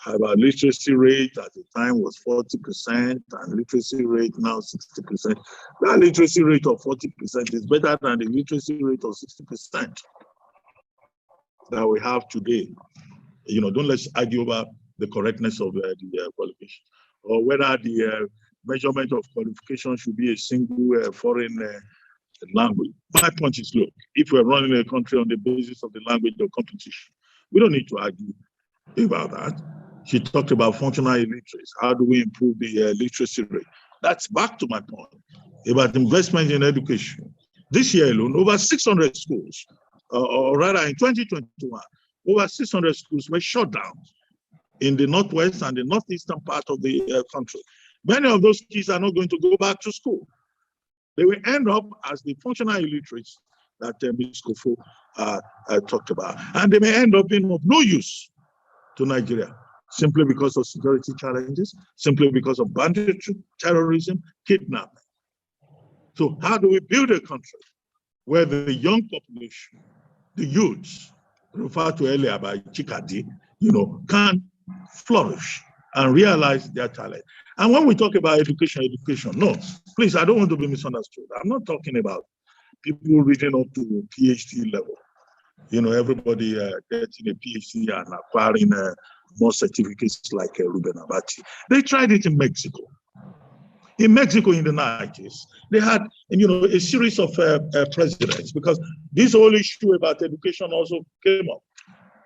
Our literacy rate at the time was 40%, and literacy rate now 60%. That literacy rate of 40% is better than the literacy rate of 60% that we have today. Don't let's argue about the correctness of the qualification, or whether the measurement of qualification should be a single foreign language. My point is, look, if we're running a country on the basis of the language of competition, we don't need to argue about that. She talked about functional illiteracy. How do we improve the literacy rate? That's back to my point about investment in education. This year alone, over 600 schools, or rather in 2021, over 600 schools were shut down in the northwest and the northeastern part of the country. Many of those kids are not going to go back to school. They will end up as the functional illiterates that Ms. Kofo talked about. And they may end up being of no use to Nigeria, simply because of security challenges, simply because of banditry, terrorism, kidnapping. So how do we build a country where the young population, the youths, referred to earlier by Chikadi, can flourish and realize their talent? And when we talk about education, no, please, I don't want to be misunderstood. I'm not talking about people reaching up to PhD level. Everybody getting a PhD and acquiring more certificates like Reuben Abati. They tried it in Mexico. In Mexico in the 90s, they had, a series of presidents, because this whole issue about education also came up.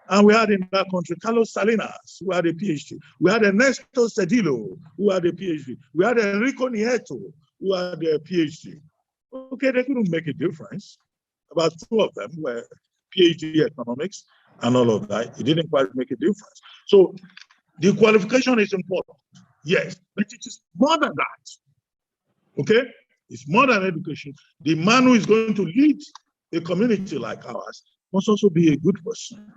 And we had in that country Carlos Salinas, who had a PhD. We had Ernesto Cedillo, who had a PhD. We had Enrico Nieto, who had a PhD. Okay, they couldn't make a difference. About two of them were PhD economics and all of that. It didn't quite make a difference. So the qualification is important, yes, but it is more than that. Okay? It's more than education. The man who is going to lead a community like ours must also be a good person,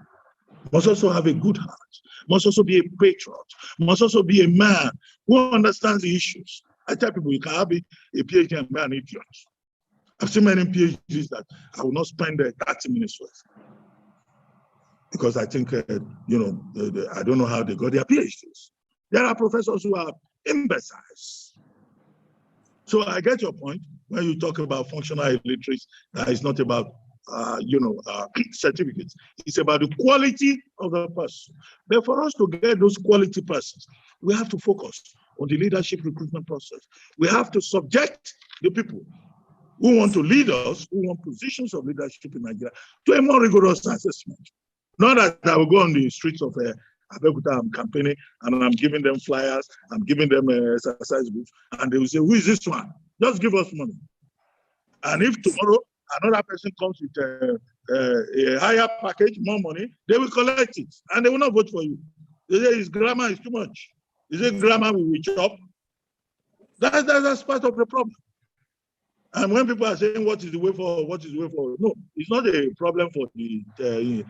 must also have a good heart, must also be a patriot, must also be a man who understands the issues. I tell people you can have a PhD and be an idiot. I've seen many PhDs that I will not spend 30 minutes with, because I think, I don't know how they got their PhDs. There are professors who are imbeciles. So I get your point when you talk about functional illiteracy. It's not about, certificates. It's about the quality of the person. But for us to get those quality persons, we have to focus on the leadership recruitment process. We have to subject the people who want to lead us, who want positions of leadership in Nigeria, to a more rigorous assessment. Not that I will go on the streets of Abeokuta, I'm campaigning, and I'm giving them flyers, I'm giving them exercise books, and they will say, who is this one? Just give us money. And if tomorrow another person comes with a higher package, more money, they will collect it, and they will not vote for you. They say his grammar is too much. Is it grammar we will chop? That's part of the problem. And when people are saying what is the way forward, what is the way forward? No, it's not a problem for the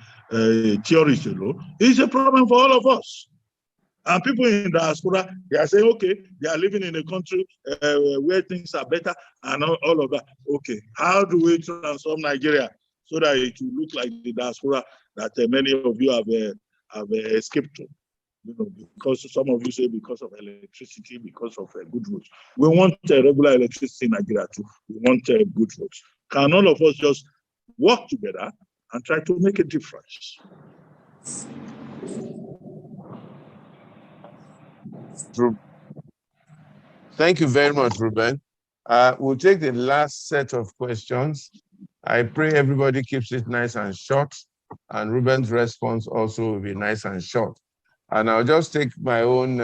theorists alone. It's a problem for all of us. And people in diaspora, they are saying, okay, they are living in a country where things are better and all of that. Okay, how do we transform Nigeria so that it will look like the diaspora that many of you have escaped to? Because some of you say because of electricity, because of good roads. We want regular electricity in Nigeria too. We want good roads. Can all of us just work together and try to make a difference? Thank you very much, Reuben. We'll take the last set of questions. I pray everybody keeps it nice and short, and Reuben's response also will be nice and short. And I'll just take my own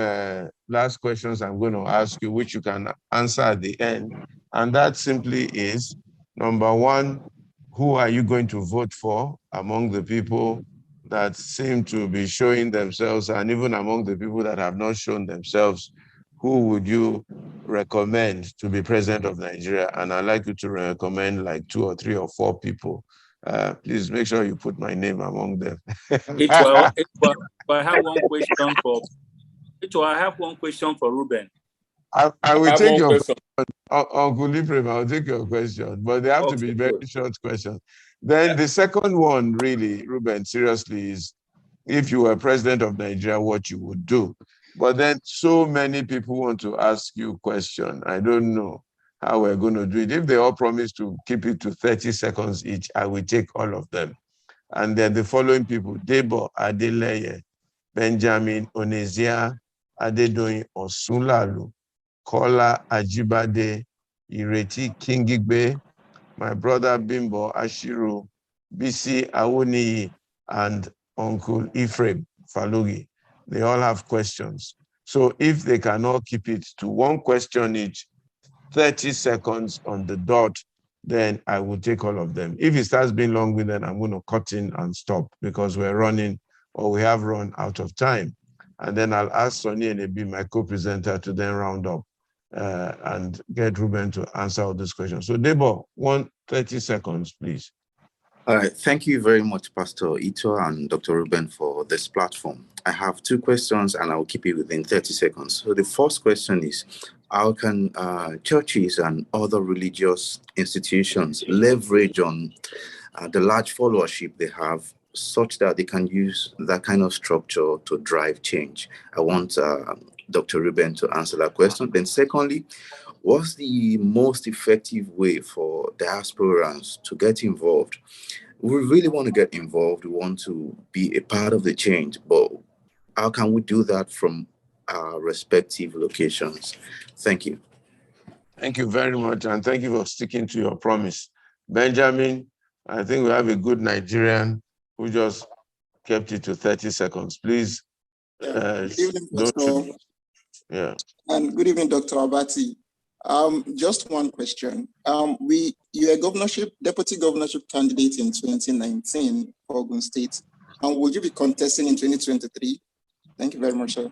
last questions I'm going to ask you, which you can answer at the end. And that simply is, number one, who are you going to vote for among the people that seem to be showing themselves, and even among the people that have not shown themselves, who would you recommend to be president of Nigeria? And I'd like you to recommend like 2 or 3 or 4 people. Please make sure you put my name among them. I have one question for Reuben. I will take your question. Uncle Liprem, I'll take your question, but they have to be very short questions. Then the second one, really, Reuben, seriously, is if you were president of Nigeria, what you would do. But then so many people want to ask you a question. I don't know how we're going to do it. If they all promise to keep it to 30 seconds each, I will take all of them. And they're the following people: Debo Adeleye, Benjamin Onezia Adedoyin Osunlalu, Kola Ajibade, Ireti Kingigbe, my brother Bimbo Ashiru, BC Awoniyi, and Uncle Ephraim Falugi. They all have questions. So if they cannot keep it to one question each, 30 seconds on the dot, then I will take all of them. If it starts being long-winded, I'm going to cut in and stop because we're running, or we have run out of time. And then I'll ask Sonny and Ebi, my co-presenter, to then round up and get Reuben to answer all these questions. So Debo, 30 seconds, please. All right. Thank you very much, Pastor Ito and Dr. Reuben, for this platform. I have two questions and I'll keep it within 30 seconds. So the first question is, how can churches and other religious institutions leverage on the large followership they have such that they can use that kind of structure to drive change? I want Dr. Reuben to answer that question. Then secondly, what's the most effective way for diasporans to get involved? We really want to get involved. We want to be a part of the change, but how can we do that from our respective locations? Thank you. Thank you very much, and thank you for sticking to your promise. Benjamin, I think we have a good Nigerian who just kept it to 30 seconds. Please. Good evening, Pastor. Yeah. And good evening, Dr. Abati. Just one question. You're a deputy governorship candidate in 2019 for Ogun State. And will you be contesting in 2023? Thank you very much, sir.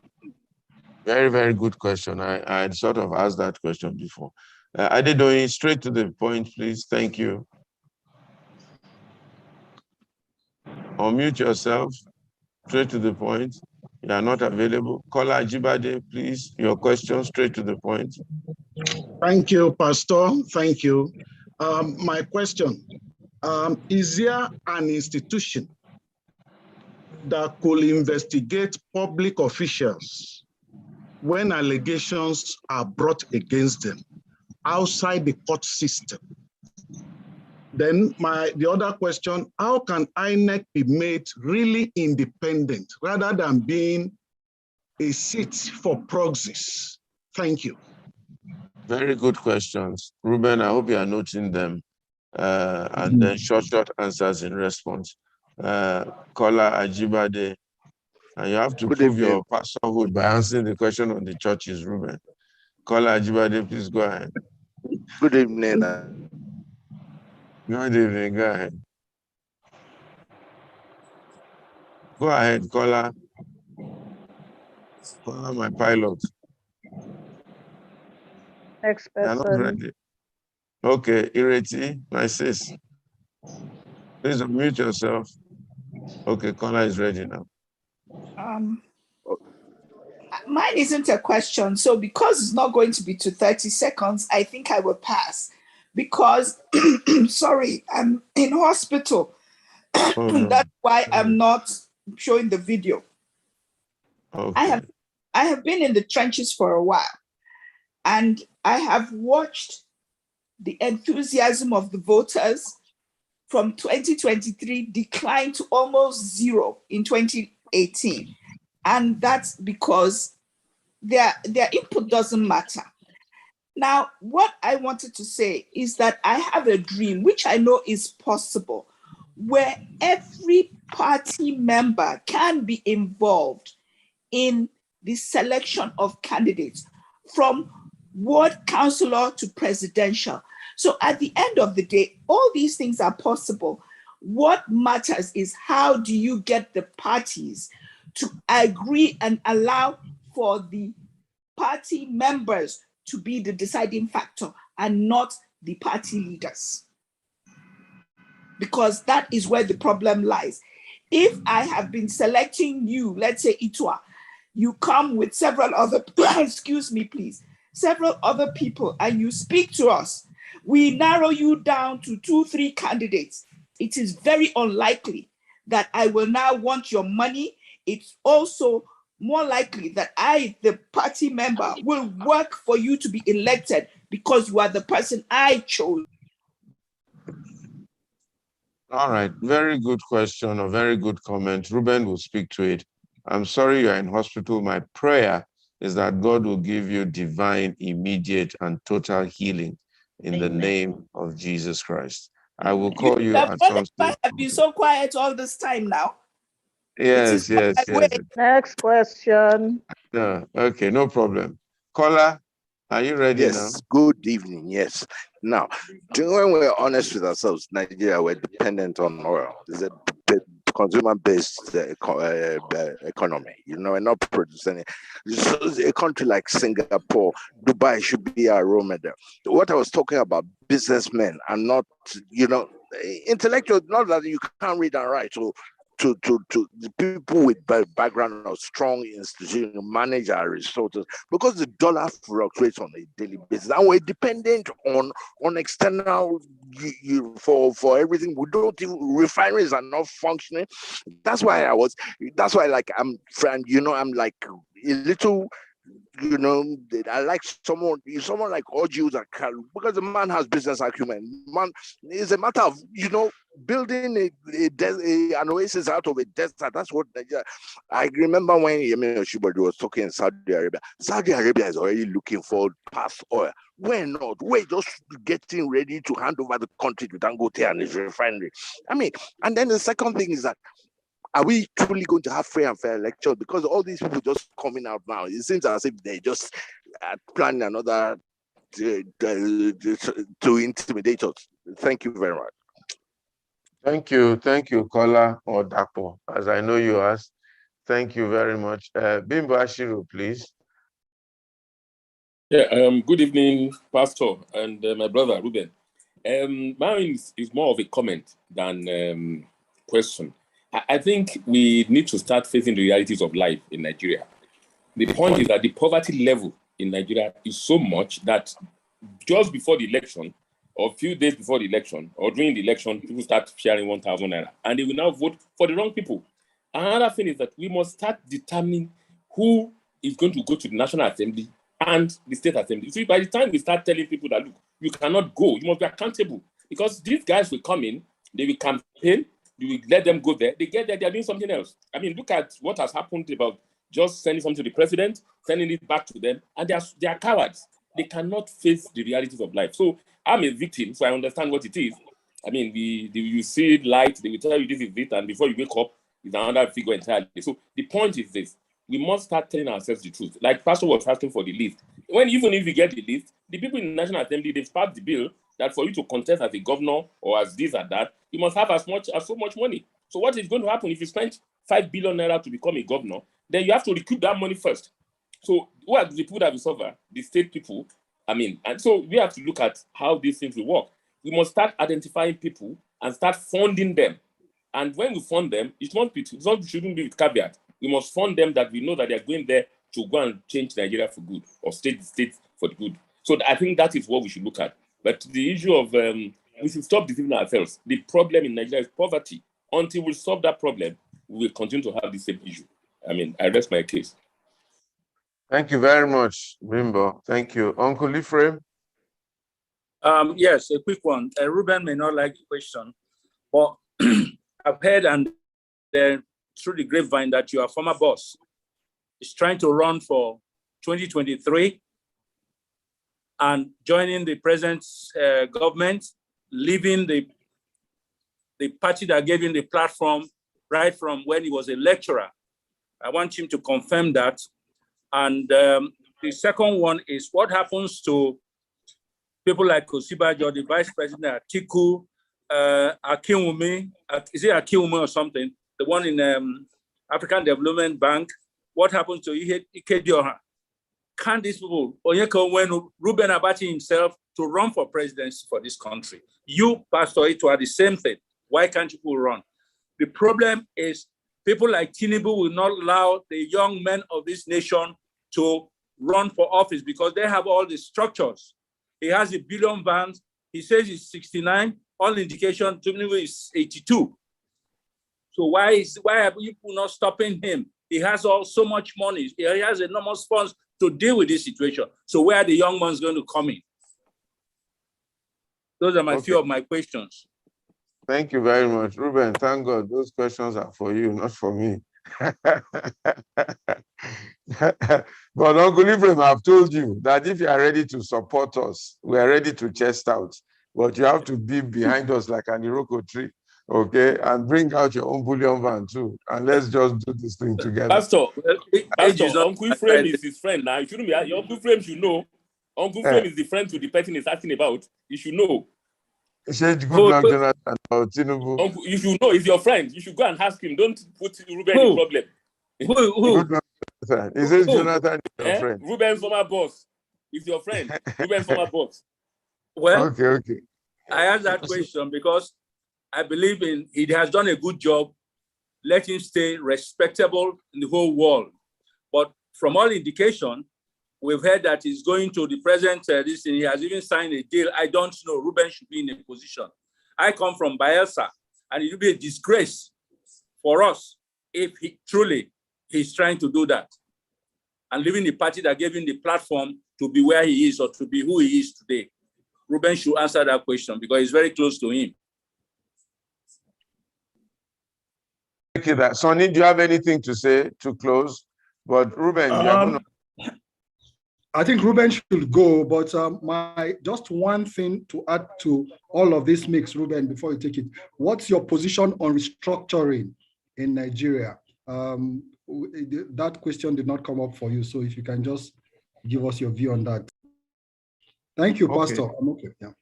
Very, very good question. I had sort of asked that question before. Adedoyin, straight to the point, please. Thank you. Unmute yourself. Straight to the point. You are not available. Kola Ajibade, please. Your question, straight to the point. Thank you, Pastor. Thank you. My question, is there an institution that could investigate public officials when allegations are brought against them outside the court system? Then the other question, how can INEC be made really independent rather than being a seat for proxies? Thank you. Very good questions. Reuben, I hope you are noting them. And then short answers in response. Kola Ajibade, and you have to prove your pastorhood by answering the question on the churches, Reuben. Kola Ajibade, please go ahead. Good evening. Good evening, go ahead. Go ahead, Kola. Kola, my pilot. Next person. Okay, Ireti, my sis. Please unmute yourself. Okay, Kola is ready now. Mine isn't a question. So because it's not going to be to 30 seconds, I think I will pass. Because, sorry, I'm in hospital. Oh, no. That's why I'm not showing the video. Okay. I have been in the trenches for a while. And I have watched the enthusiasm of the voters from 2023 decline to almost zero in 2018. And that's because their input doesn't matter. Now, what I wanted to say is that I have a dream, which I know is possible, where every party member can be involved in the selection of candidates, from ward councillor to presidential. So at the end of the day, all these things are possible. What matters is how do you get the parties to agree and allow for the party members to be the deciding factor and not the party leaders. Because that is where the problem lies. If I have been selecting you, let's say Itwa, you come with several other, excuse me, please, several other people, and you speak to us, we narrow you down to 2-3 candidates. It is very unlikely that I will now want your money. It's also more likely that I, the party member, will work for you to be elected because you are the person I chose. All right, very good question, a very good comment. Reuben will speak to it. I'm sorry you're in hospital. My prayer is that God will give you divine, immediate, and total healing in the name of Jesus Christ. I will call you at some stage. I have been so quiet all this time now. Yes. Next question. No, okay, no problem. Caller, are you ready now? Yes, good evening, yes. Now, when we're honest with ourselves, Nigeria, we're dependent on oil. It's a consumer-based economy. You know, we're not producing it. So a country like Singapore, Dubai should be our role model. What I was talking about, businessmen are not, intellectual, not that you can't read and write. So to the people with background of strong institution manage our resources, because the dollar fluctuates on a daily basis and we're dependent on external for everything. We don't even, refineries are not functioning. That's why like I'm like a little, I like someone like Oju that can, because the man has business acumen. Man, it's a matter of, building an oasis out of a desert. That's what I remember when Yemi Oshibodi was talking in Saudi Arabia. Saudi Arabia is already looking for past oil. We're not. We're just getting ready to hand over the country to Dangote and his refinery. I mean, and then the second thing is that, are we truly going to have free and fair elections? Because all these people just coming out now, it seems as if they just planning another to intimidate us. Thank you very much. Thank you, Kola or Dapo. As I know you asked, thank you very much. Bimbo Ashiru, please. Yeah. Good evening, Pastor and my brother Reuben. Mine is more of a comment than question. I think we need to start facing the realities of life in Nigeria. The point is that the poverty level in Nigeria is so much that just before the election, or a few days before the election, or during the election, people start sharing 1,000 naira, and they will now vote for the wrong people. Another thing is that we must start determining who is going to go to the National Assembly and the State Assembly. See, by the time we start telling people that, look, you cannot go, you must be accountable, because these guys will come in, they will campaign, you will let them go there, they get there, they're doing something else. I mean, look at what has happened about just sending something to the president, sending it back to them, and they are cowards. They cannot face the realities of life. So I'm a victim, so I understand what it is. I mean, you see light, they will tell you this is it, and before you wake up, it's another figure entirely. So the point is this: we must start telling ourselves the truth. Like Pastor was asking for the list. Even if we get the list, the people in the National Assembly, they've passed the bill that for you to contest as a governor or as this or that, you must have so much money. So what is going to happen if you spend 5 billion naira to become a governor? Then you have to recoup that money first. So who are the people that will suffer? The state people. I mean, and so we have to look at how these things will work. We must start identifying people and start funding them. And when we fund them, it shouldn't be with caveat. We must fund them that we know that they're going there to go and change Nigeria for good, or state for the good. So I think that is what we should look at. But the issue of we should stop deceiving ourselves. The problem in Nigeria is poverty. Until we solve that problem, we will continue to have the same issue. I mean, I rest my case. Thank you very much, Bimbo. Thank you. Uncle Ephraim? Yes, a quick one. Reuben may not like the question, but I've heard and through the grapevine that your former boss is trying to run for 2023 and joining the present government, leaving the party that gave him the platform right from when he was a lecturer. I want him to confirm that. And the second one is, what happens to people like Osibajo, the vice president, Atiku, Akinwumi, is it Akinwumi or something? The one in African Development Bank. What happens to Ike Dioha? Can these people, Onyeka when Reuben Abati himself, to run for presidency for this country? You, Pastor Ito, are the same thing. Why can't you run? The problem is people like Tinubu will not allow the young men of this nation to run for office because they have all the structures. He has $1 billion vans. He says he's 69. All indication Tinubu is 82. So why are people not stopping him? He has so much money. He has enormous funds to deal with this situation. So where are the young ones going to come in? Those are my few of my questions. Thank you very much, Reuben. Thank God those questions are for you, not for me. But Uncle Ephraim, I've told you that if you are ready to support us, we are ready to chest out. But you have to be behind us like an Iroko tree, okay? And bring out your own bullion van too. And let's just do this thing together. Pastor, Uncle Ephraim is his friend now. You shouldn't be. Your Uncle Ephraim should know. Uncle Ephraim is the friend to the person he's asking about. You should know. Good luck, Jonathan. Tinubu. You should know. He's your friend. You should go and ask him. Don't put Reuben in problem. Who? He says Jonathan is your friend. Reuben's former boss. He's your friend. Reuben's former boss. Well, okay. I asked that question because I believe he has done a good job. Let him stay respectable in the whole world. But from all indication, we've heard that he's going to the present, he has even signed a deal. I don't know, Reuben should be in a position. I come from Bayelsa, and it would be a disgrace for us if he's trying to do that and leaving the party that gave him the platform to be where he is or to be who he is today. Reuben should answer that question because it's very close to him. Thank you. Sonny, do you have anything to say to close? But Reuben, I think Reuben should go, but just one thing to add to all of this mix, Reuben, before you take it. What's your position on restructuring in Nigeria? That question did not come up for you, so if you can just give us your view on that. Thank you, Pastor. I'm okay. Yeah.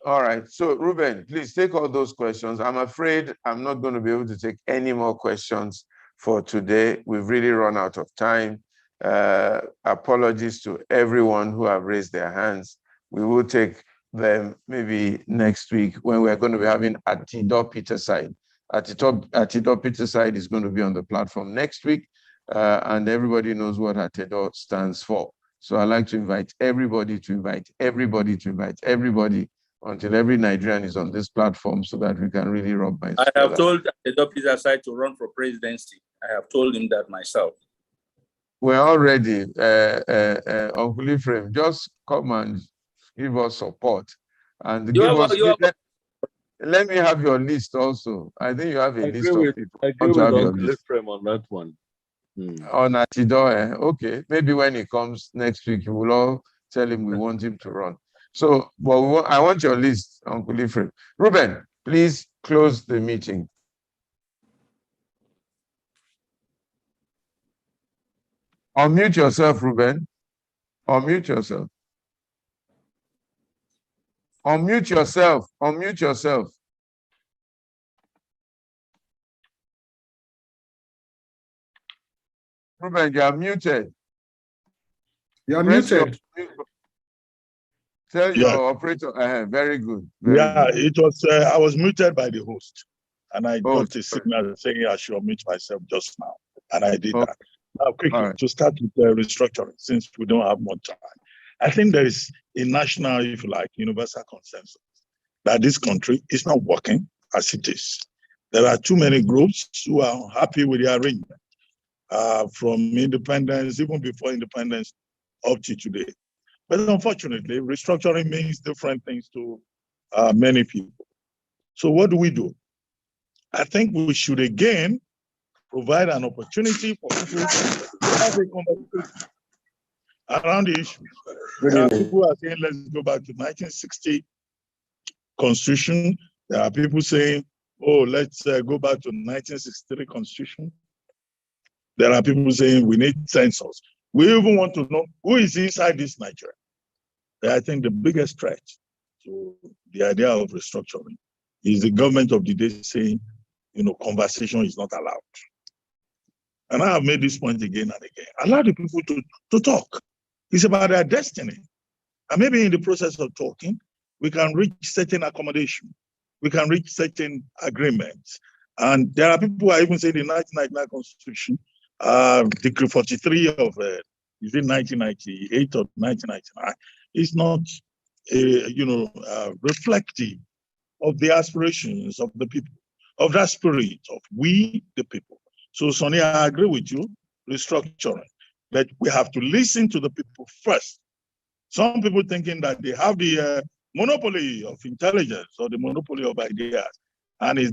All right. So, Reuben, please take all those questions. I'm afraid I'm not going to be able to take any more questions for today. We've really run out of time. Apologies to everyone who have raised their hands. We will take them maybe next week when we're going to be having Atido Peterside. Atido Peterside is going to be on the platform next week, and everybody knows what Atido stands for. So I'd like to invite everybody until every Nigerian is on this platform so that we can really rub minds together. I have told Atido Peterside to run for presidency. I have told him that myself. We're all ready. Uncle Ephraim, just come and give us support. And let me have your list also. I think you have a list of people. I agree with Uncle Ephraim on that one. On Atido, okay. Maybe when he comes next week, we will all tell him we want him to run. So, but I want your list, Uncle Ephraim. Reuben, please close the meeting. Unmute yourself, Reuben. Unmute yourself. Unmute yourself. Unmute yourself. Reuben, you are muted. You are muted. Tell your operator. Very good. It was. I was muted by the host, and I got a signal saying I should mute myself just now, and I did that. Now, quickly, to start with restructuring, since we don't have more time, I think there is a national, if you like, universal consensus that this country is not working as it is. There are too many groups who are unhappy with the arrangement from independence, even before independence, up to today. But unfortunately, restructuring means different things to many people. So what do? I think we should again provide an opportunity for people to have a conversation around the issue. People are saying, let's go back to 1960 Constitution. There are people saying, oh, let's go back to 1963 Constitution. There are people saying we need census. We even want to know who is inside this Nigeria. I think the biggest threat to the idea of restructuring is the government of the day saying, conversation is not allowed. And I have made this point again and again. Allow the people to talk. It's about their destiny. And maybe in the process of talking, we can reach certain accommodation. We can reach certain agreements. And there are people who are even saying the 1999 Constitution, Decree 43 of, is it 1998 or 1999, is not, reflective of the aspirations of the people, of that spirit of we, the people. So, Sonia, I agree with you, restructuring, but we have to listen to the people first. Some people thinking that they have the monopoly of intelligence or the monopoly of ideas, and is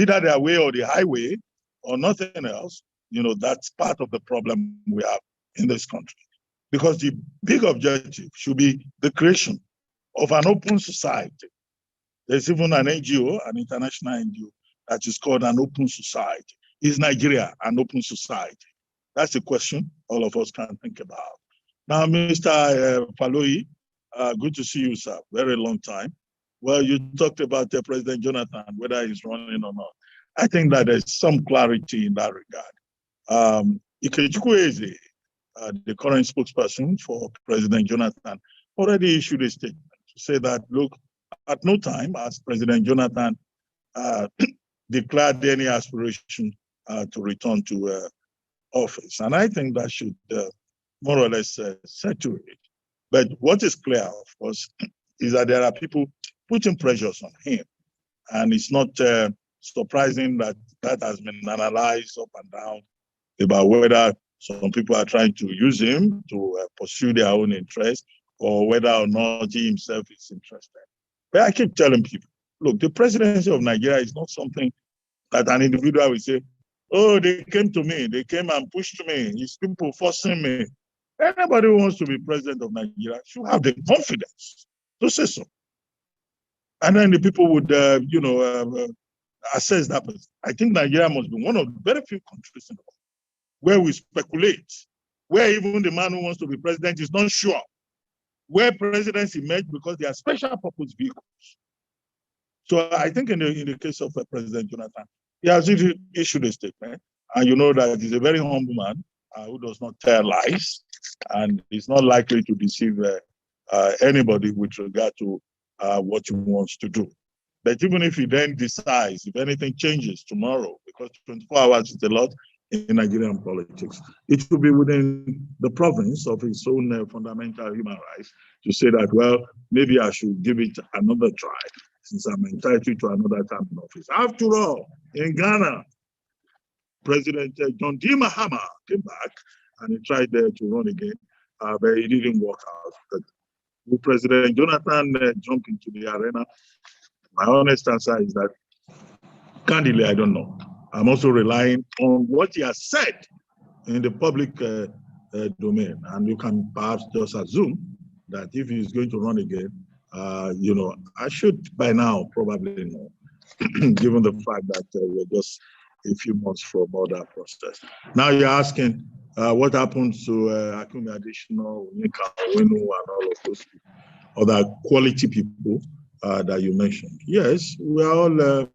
either their way or the highway or nothing else. That's part of the problem we have in this country. Because the big objective should be the creation of an open society. There's even an NGO, an international NGO, that is called an open society. Is Nigeria an open society? That's the question all of us can think about. Now, Mr. Faloi, good to see you, sir. Very long time. Well, you talked about President Jonathan, whether he's running or not. I think that there's some clarity in that regard. Ikechukwu Eze, the current spokesperson for President Jonathan, already issued a statement to say that, look, at no time has President Jonathan declared any aspiration to return to office. And I think that should more or less settle it. But what is clear, of course, is that there are people putting pressures on him. And it's not surprising that that has been analyzed up and down about whether some people are trying to use him to pursue their own interests or whether or not he himself is interested. But I keep telling people, look, the presidency of Nigeria is not something that an individual will say, oh, they came to me, they came and pushed me, it's people forcing me. Anybody who wants to be president of Nigeria should have the confidence to say so. And then the people would, assess that person. I think Nigeria must be one of the very few countries in the world where we speculate, where even the man who wants to be president is not sure, where presidents emerge because they are special purpose vehicles. So I think in the case of President Jonathan, he has issued a statement, and you know that he's a very humble man who does not tell lies, and is not likely to deceive anybody with regard to what he wants to do. But even if he then decides, if anything changes tomorrow, because 24 hours is a lot in Nigerian politics, it will be within the province of his own fundamental human rights to say that, well, maybe I should give it another try, since I'm entitled to another term in office. After all, in Ghana, President John D. Mahama came back and he tried to run again, but it didn't work out. But will President Jonathan jump into the arena? My honest answer is that, candidly, I don't know. I'm also relying on what he has said in the public domain. And you can perhaps just assume that if he's going to run again, I should by now probably know, given the fact that we're just a few months from all that process. Now you're asking what happens to Akumi Additional, Nika, Winu, and all of those people, other quality people that you mentioned. Yes, we are all,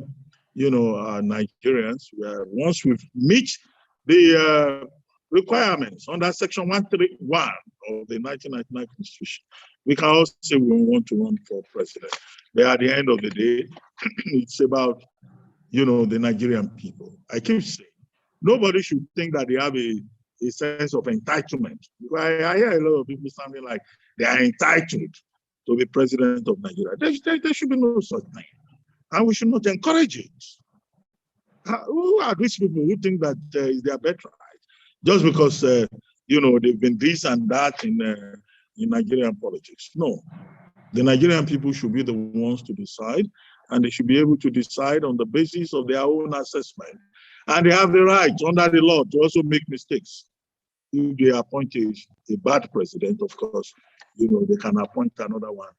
Nigerians. Once we meet the requirements under Section 131 of the 1999 Constitution, we can also say we want to run for president. But at the end of the day, it's about, the Nigerian people. I keep saying, nobody should think that they have a sense of entitlement. I hear a lot of people sounding like they are entitled to be president of Nigeria. There should be no such thing. And we should not encourage it. Who are these people who think that is their birthright? Just because, they've been this and that in Nigerian politics. No. The Nigerian people should be the ones to decide, and they should be able to decide on the basis of their own assessment. And they have the right under the law to also make mistakes. If they appoint a bad president, of course, they can appoint another one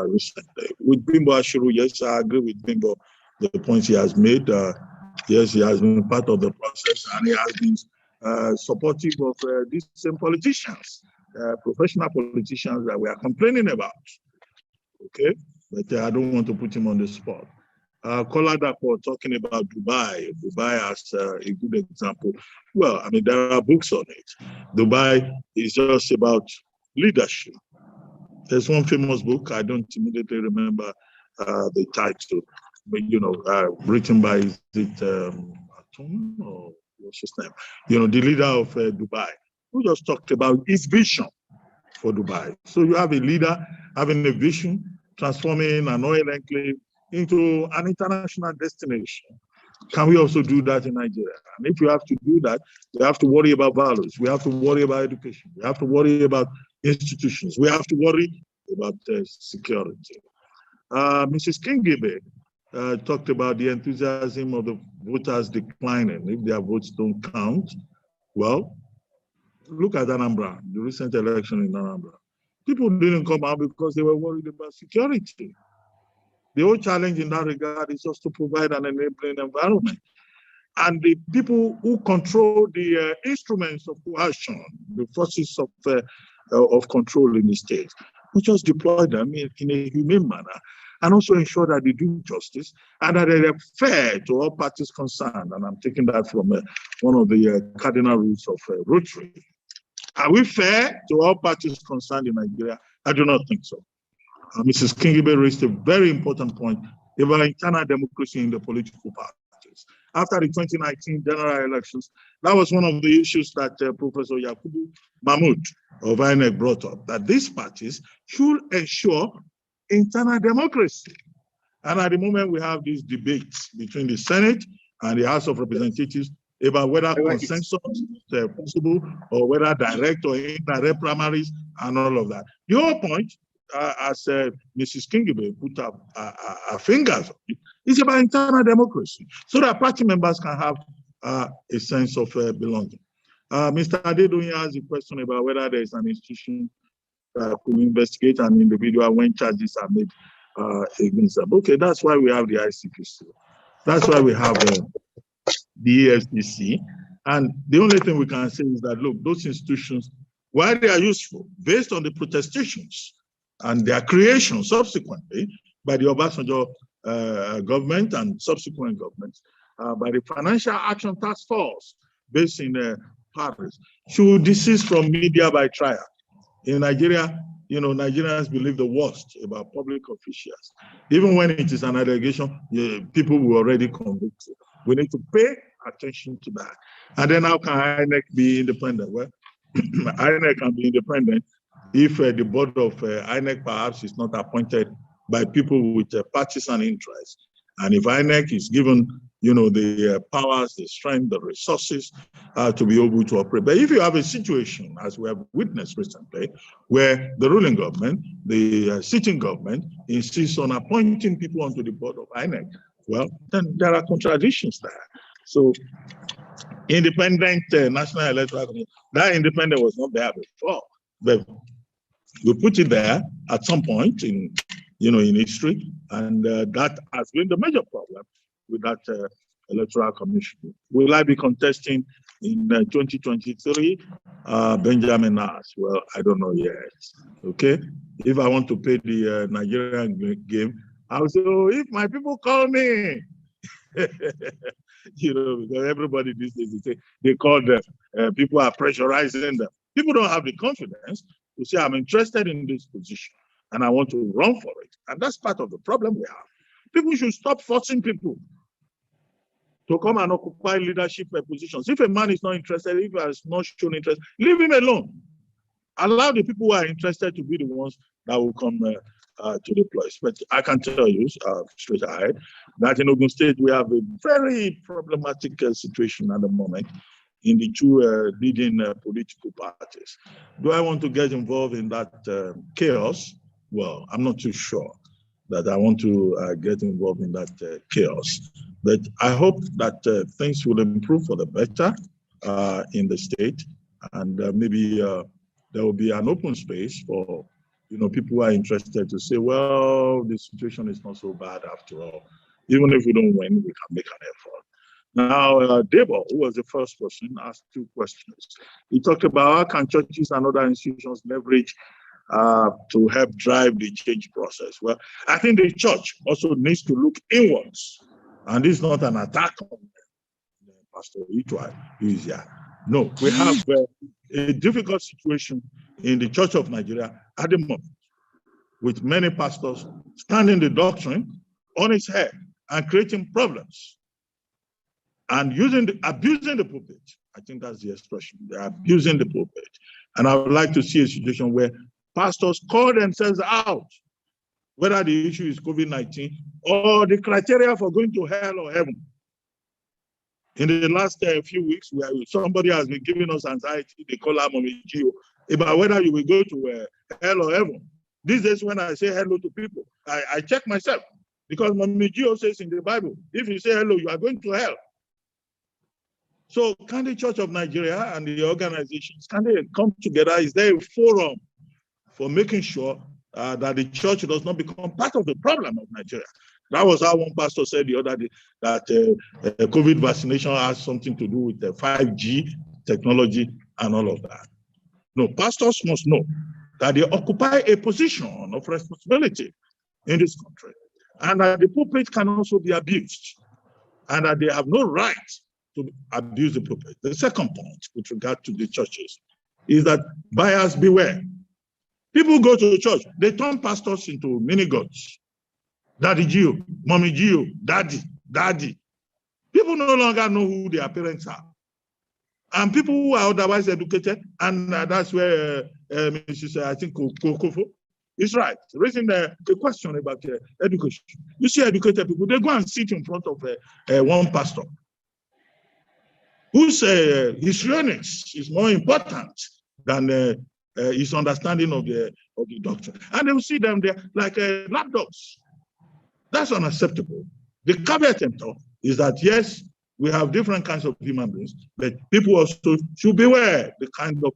recently. With Bimbo Ashiru, yes, I agree with Bimbo, the points he has made. Yes, he has been part of the process, and he has been supportive of these same politicians, professional politicians that we are complaining about. Okay, but I don't want to put him on the spot. Kola Dapo talking about Dubai. Dubai as a good example. Well, there are books on it. Dubai is just about leadership. There's one famous book, I don't immediately remember the title, but written by, is it Atom or what's his name? The leader of Dubai, who just talked about his vision for Dubai. So you have a leader having a vision, transforming an oil enclave into an international destination. Can we also do that in Nigeria? And if you have to do that, we have to worry about values. We have to worry about education. We have to worry about institutions. We have to worry about security. Mrs. Kingibe talked about the enthusiasm of the voters declining if their votes don't count. Well, look at Anambra, the recent election in Anambra. People didn't come out because they were worried about security. The whole challenge in that regard is just to provide an enabling environment. And the people who control the instruments of coercion, the forces of control in the state, we just deploy them in a humane manner and also ensure that they do justice and that they are fair to all parties concerned. And I'm taking that from one of the cardinal rules of Rotary. Are we fair to all parties concerned in Nigeria? I do not think so. Mrs. Kingibe raised a very important point about internal democracy in the political parties. After the 2019 general elections, that was one of the issues that Professor Yakubu Mahmoud of INEC brought up, that these parties should ensure internal democracy. And at the moment, we have these debates between the Senate and the House of Representatives about whether consensus is possible or whether direct or indirect primaries and all of that. The whole point, as Mrs. Kingibe put up her fingers on it, is about internal democracy so that party members can have a sense of belonging. Mr. Adedoyin has a question about whether there is an institution that could investigate an individual when charges are made against them. Okay, that's why we have the ICPC. That's why we have the EFCC. And the only thing we can say is that, look, those institutions, while they are useful, based on the protestations and their creation subsequently by the Obasanjo government and subsequent governments, by the Financial Action Task Force based in Paris, should desist from media by trial. In Nigeria, Nigerians believe the worst about public officials. Even when it is an allegation, people were already convicted. We need to pay attention to that. And then how can INEC be independent? Well, INEC can be independent if the board of INEC perhaps is not appointed by people with partisan interests. And if INEC is given, the powers, the strength, the resources to be able to operate. But if you have a situation, as we have witnessed recently, where the ruling government, the sitting government, insists on appointing people onto the board of INEC, well, then there are contradictions there. So, independent National Electoral Commission, that independent was not there before, but we put it there at some point in history, and that has been the major problem with that electoral commission. Will I be contesting in 2023? Benjamin asked. Well, I don't know yet. Okay, if I want to play the Nigerian game, I'll say, oh, if my people call me. Because everybody these days they call them, people are pressurizing them. People don't have the confidence to say, I'm interested in this position and I want to run for it. And that's part of the problem we have. People should stop forcing people to come and occupy leadership positions. If a man is not interested, if he has not shown interest, leave him alone. Allow the people who are interested to be the ones that will come to the place. But I can tell you straight ahead that in Ogun State, we have a very problematic situation at the moment in the two leading political parties. Do I want to get involved in that chaos? Well, I'm not too sure that I want to get involved in that chaos. But I hope that things will improve for the better in the state, and maybe there will be an open space for people who are interested to say, well, the situation is not so bad after all. Even if we don't win, we can make an effort. Now, Debo, who was the first person, asked two questions. He talked about how can churches and other institutions leverage to help drive the change process. Well, I think the church also needs to look inwards. And this is not an attack on Pastor Itwai. No, we have a difficult situation in the Church of Nigeria at the moment, with many pastors standing the doctrine on its head and creating problems and abusing the pulpit. I think that's the expression. They're abusing the pulpit. And I would like to see a situation where pastors call themselves out, whether the issue is COVID-19 or the criteria for going to hell or heaven. In the last few weeks, where somebody has been giving us anxiety, they call her Mommy Gio, about whether you will go to hell or heaven. These days, when I say hello to people, I check myself, because Mommy Gio says in the Bible, if you say hello, you are going to hell. So can the Church of Nigeria and the organizations, can they come together? Is there a forum for making sure that the church does not become part of the problem of Nigeria? That was how one pastor said the other day, that COVID vaccination has something to do with the 5G technology and all of that. No, pastors must know that they occupy a position of responsibility in this country, and that the pulpit can also be abused, and that they have no right to abuse the pulpit. The second point with regard to the churches is that buyers beware. People go to church, they turn pastors into mini gods. Daddy Gio, Mommy Gio, Daddy. People no longer know who their parents are. And people who are otherwise educated, and that's where Mrs. I think Kofo is right, raising the question about education. You see educated people, they go and sit in front of one pastor whose histrionics is more important than his understanding of the doctrine. And they will see them there like lapdogs. That's unacceptable. The caveat is that, yes, we have different kinds of human beings, but people also should beware the kind of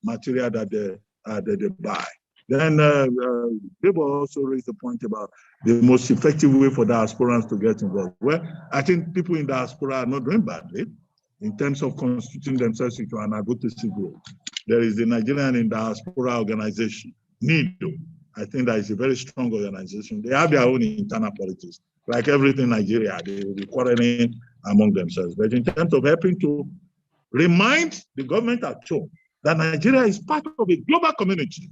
material that they buy. Then people also raised the point about the most effective way for diasporans to get involved. Well, I think people in diaspora are not doing badly in terms of constituting themselves into an advocacy group. There is the Nigerian in Diaspora organization, NIDO. I think that is a very strong organization. They have their own internal politics. Like everything in Nigeria, they will be quarreling among themselves. But in terms of helping to remind the government at home that Nigeria is part of a global community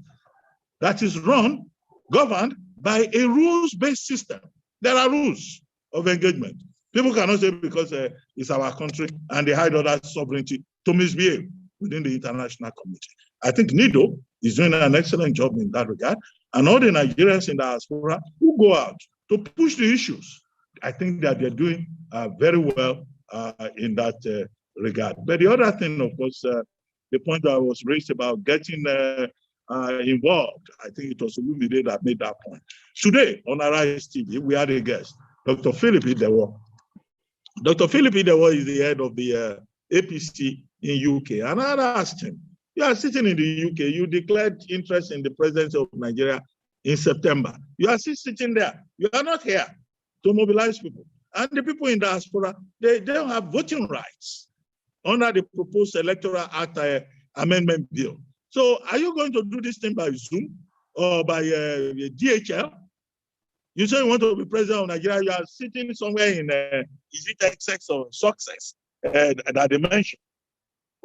that is governed by a rules-based system. There are rules of engagement. People cannot say because it's our country and they hide other sovereignty to misbehave within the international community. I think NIDO is doing an excellent job in that regard. And all the Nigerians in the diaspora who go out to push the issues, I think that they're doing very well in that regard. But the other thing, of course, the point that was raised about getting involved, I think it was Olumide that made that point. Today, on Arise TV, we had a guest, Dr. Philip Idewo. Dr. Philip Idewo is the head of the APC in UK. And I asked him, you are sitting in the UK, you declared interest in the presidency of Nigeria in September. You are still sitting there. You are not here to mobilize people. And the people in diaspora, they don't have voting rights under the proposed Electoral Act amendment bill. So are you going to do this thing by Zoom or by DHL? You say you want to be president of Nigeria, you are sitting somewhere in, is it Essex or Sussex that they mentioned?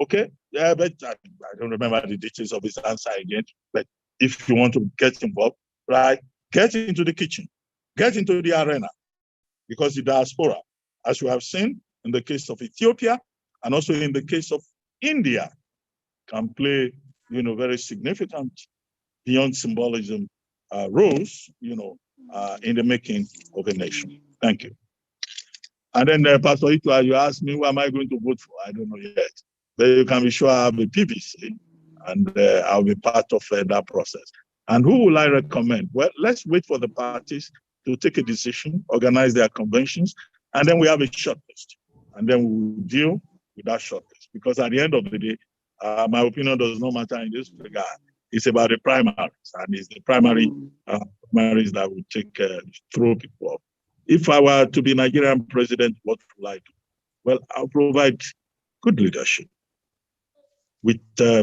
Okay, yeah, but I don't remember the details of his answer again. But if you want to get involved, right, get into the kitchen, get into the arena, because the diaspora, as you have seen in the case of Ethiopia and also in the case of India, can play, very significant beyond symbolism roles, in the making of a nation. Thank you. And then Pastor Itwa, you asked me, who am I going to vote for? I don't know yet. But you can be sure I'll be PVC, and I'll be part of that process. And who will I recommend? Well, let's wait for the parties to take a decision, organize their conventions, and then we have a shortlist. And then we will deal with that shortlist. Because at the end of the day, my opinion does not matter in this regard. It's about the primaries, and it's the primaries that will throw people off. If I were to be Nigerian president, what would I do? Well, I'll provide good leadership with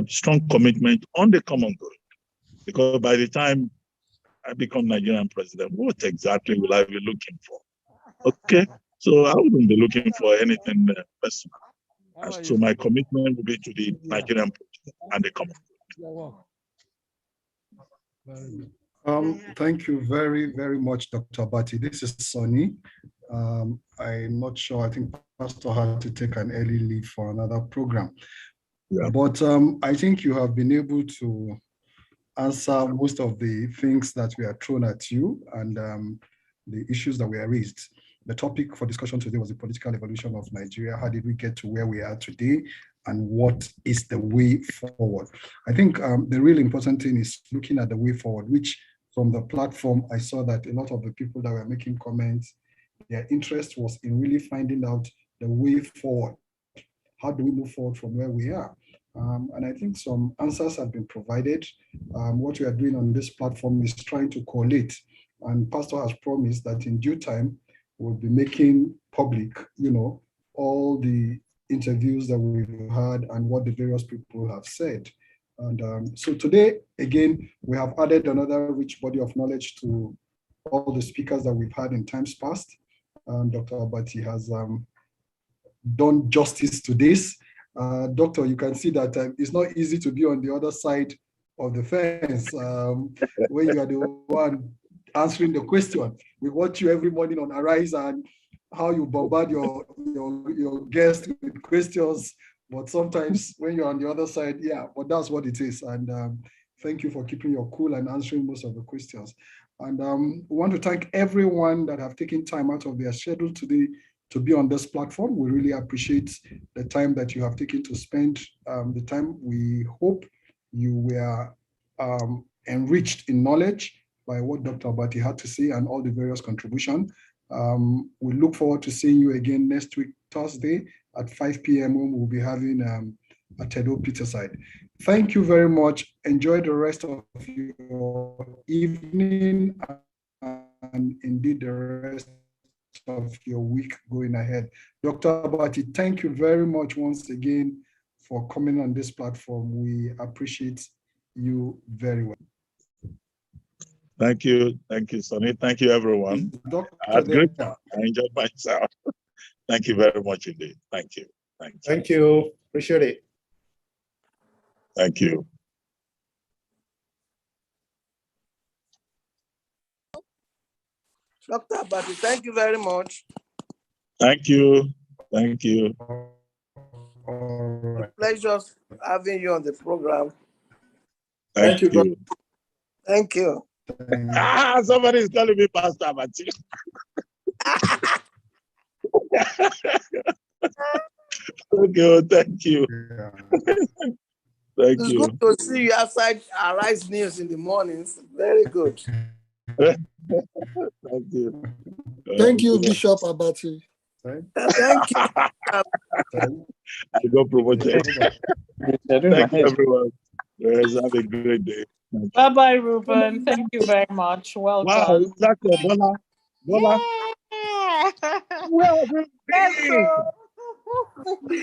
strong commitment on the common good. Because by the time I become Nigerian president, what exactly will I be looking for? Okay, so I wouldn't be looking for anything personal. So my commitment will be to the Nigerian president and the common good. Thank you very, very much, Dr. Abati. This is Sonny. I'm not sure. I think Pastor had to take an early leave for another program. Yeah. But I think you have been able to answer most of the things that were thrown at you and the issues that were raised. The topic for discussion today was the political evolution of Nigeria. How did we get to where we are today? And what is the way forward? I think the really important thing is looking at the way forward, which from the platform, I saw that a lot of the people that were making comments, their interest was in really finding out the way forward. How do we move forward from where we are? And I think some answers have been provided. What we are doing on this platform is trying to collate. And Pastor has promised that in due time, we'll be making public, all the interviews that we've had and what the various people have said. And so today, again, we have added another rich body of knowledge to all the speakers that we've had in times past. Dr. Abati has done justice to this. Doctor, you can see that it's not easy to be on the other side of the fence when you are the one answering the question. We watch you every morning on Arise and how you bombard your guests with questions. But sometimes when you're on the other side, yeah, but that's what it is. And thank you for keeping your cool and answering most of the questions. And we want to thank everyone that have taken time out of their schedule today to be on this platform. We really appreciate the time that you have taken to spend the time. We hope you were enriched in knowledge by what Dr. Abati had to say and all the various contributions. We look forward to seeing you again next week, Thursday at 5 p.m. when we'll be having a Tedo Peterside. Thank you very much. Enjoy the rest of your evening and indeed the rest of your week going ahead. Dr. Abati, thank you very much once again for coming on this platform. We appreciate you very well. Thank you, Sonny. Thank you, everyone. I had great fun. I enjoyed myself. Thank you very much indeed. Thank you. Thank you. Appreciate it. Thank you. Dr. Abati, thank you very much. Thank you. Thank you. Pleasure having you on the program. Thank you. Thank you. Somebody is calling me Pastor Abati. Okay, thank you. Thank It's you. good to see you outside Arise News in the mornings. Very good. Thank you. Thank you, Bishop Abati. Thank you. I got promoted. Thank you, everyone. Yes, have a great day. Bye-bye, Reuben. Thank you very much. Well Wow, done. that's your Bola. Bola. Yeah. Where have you been?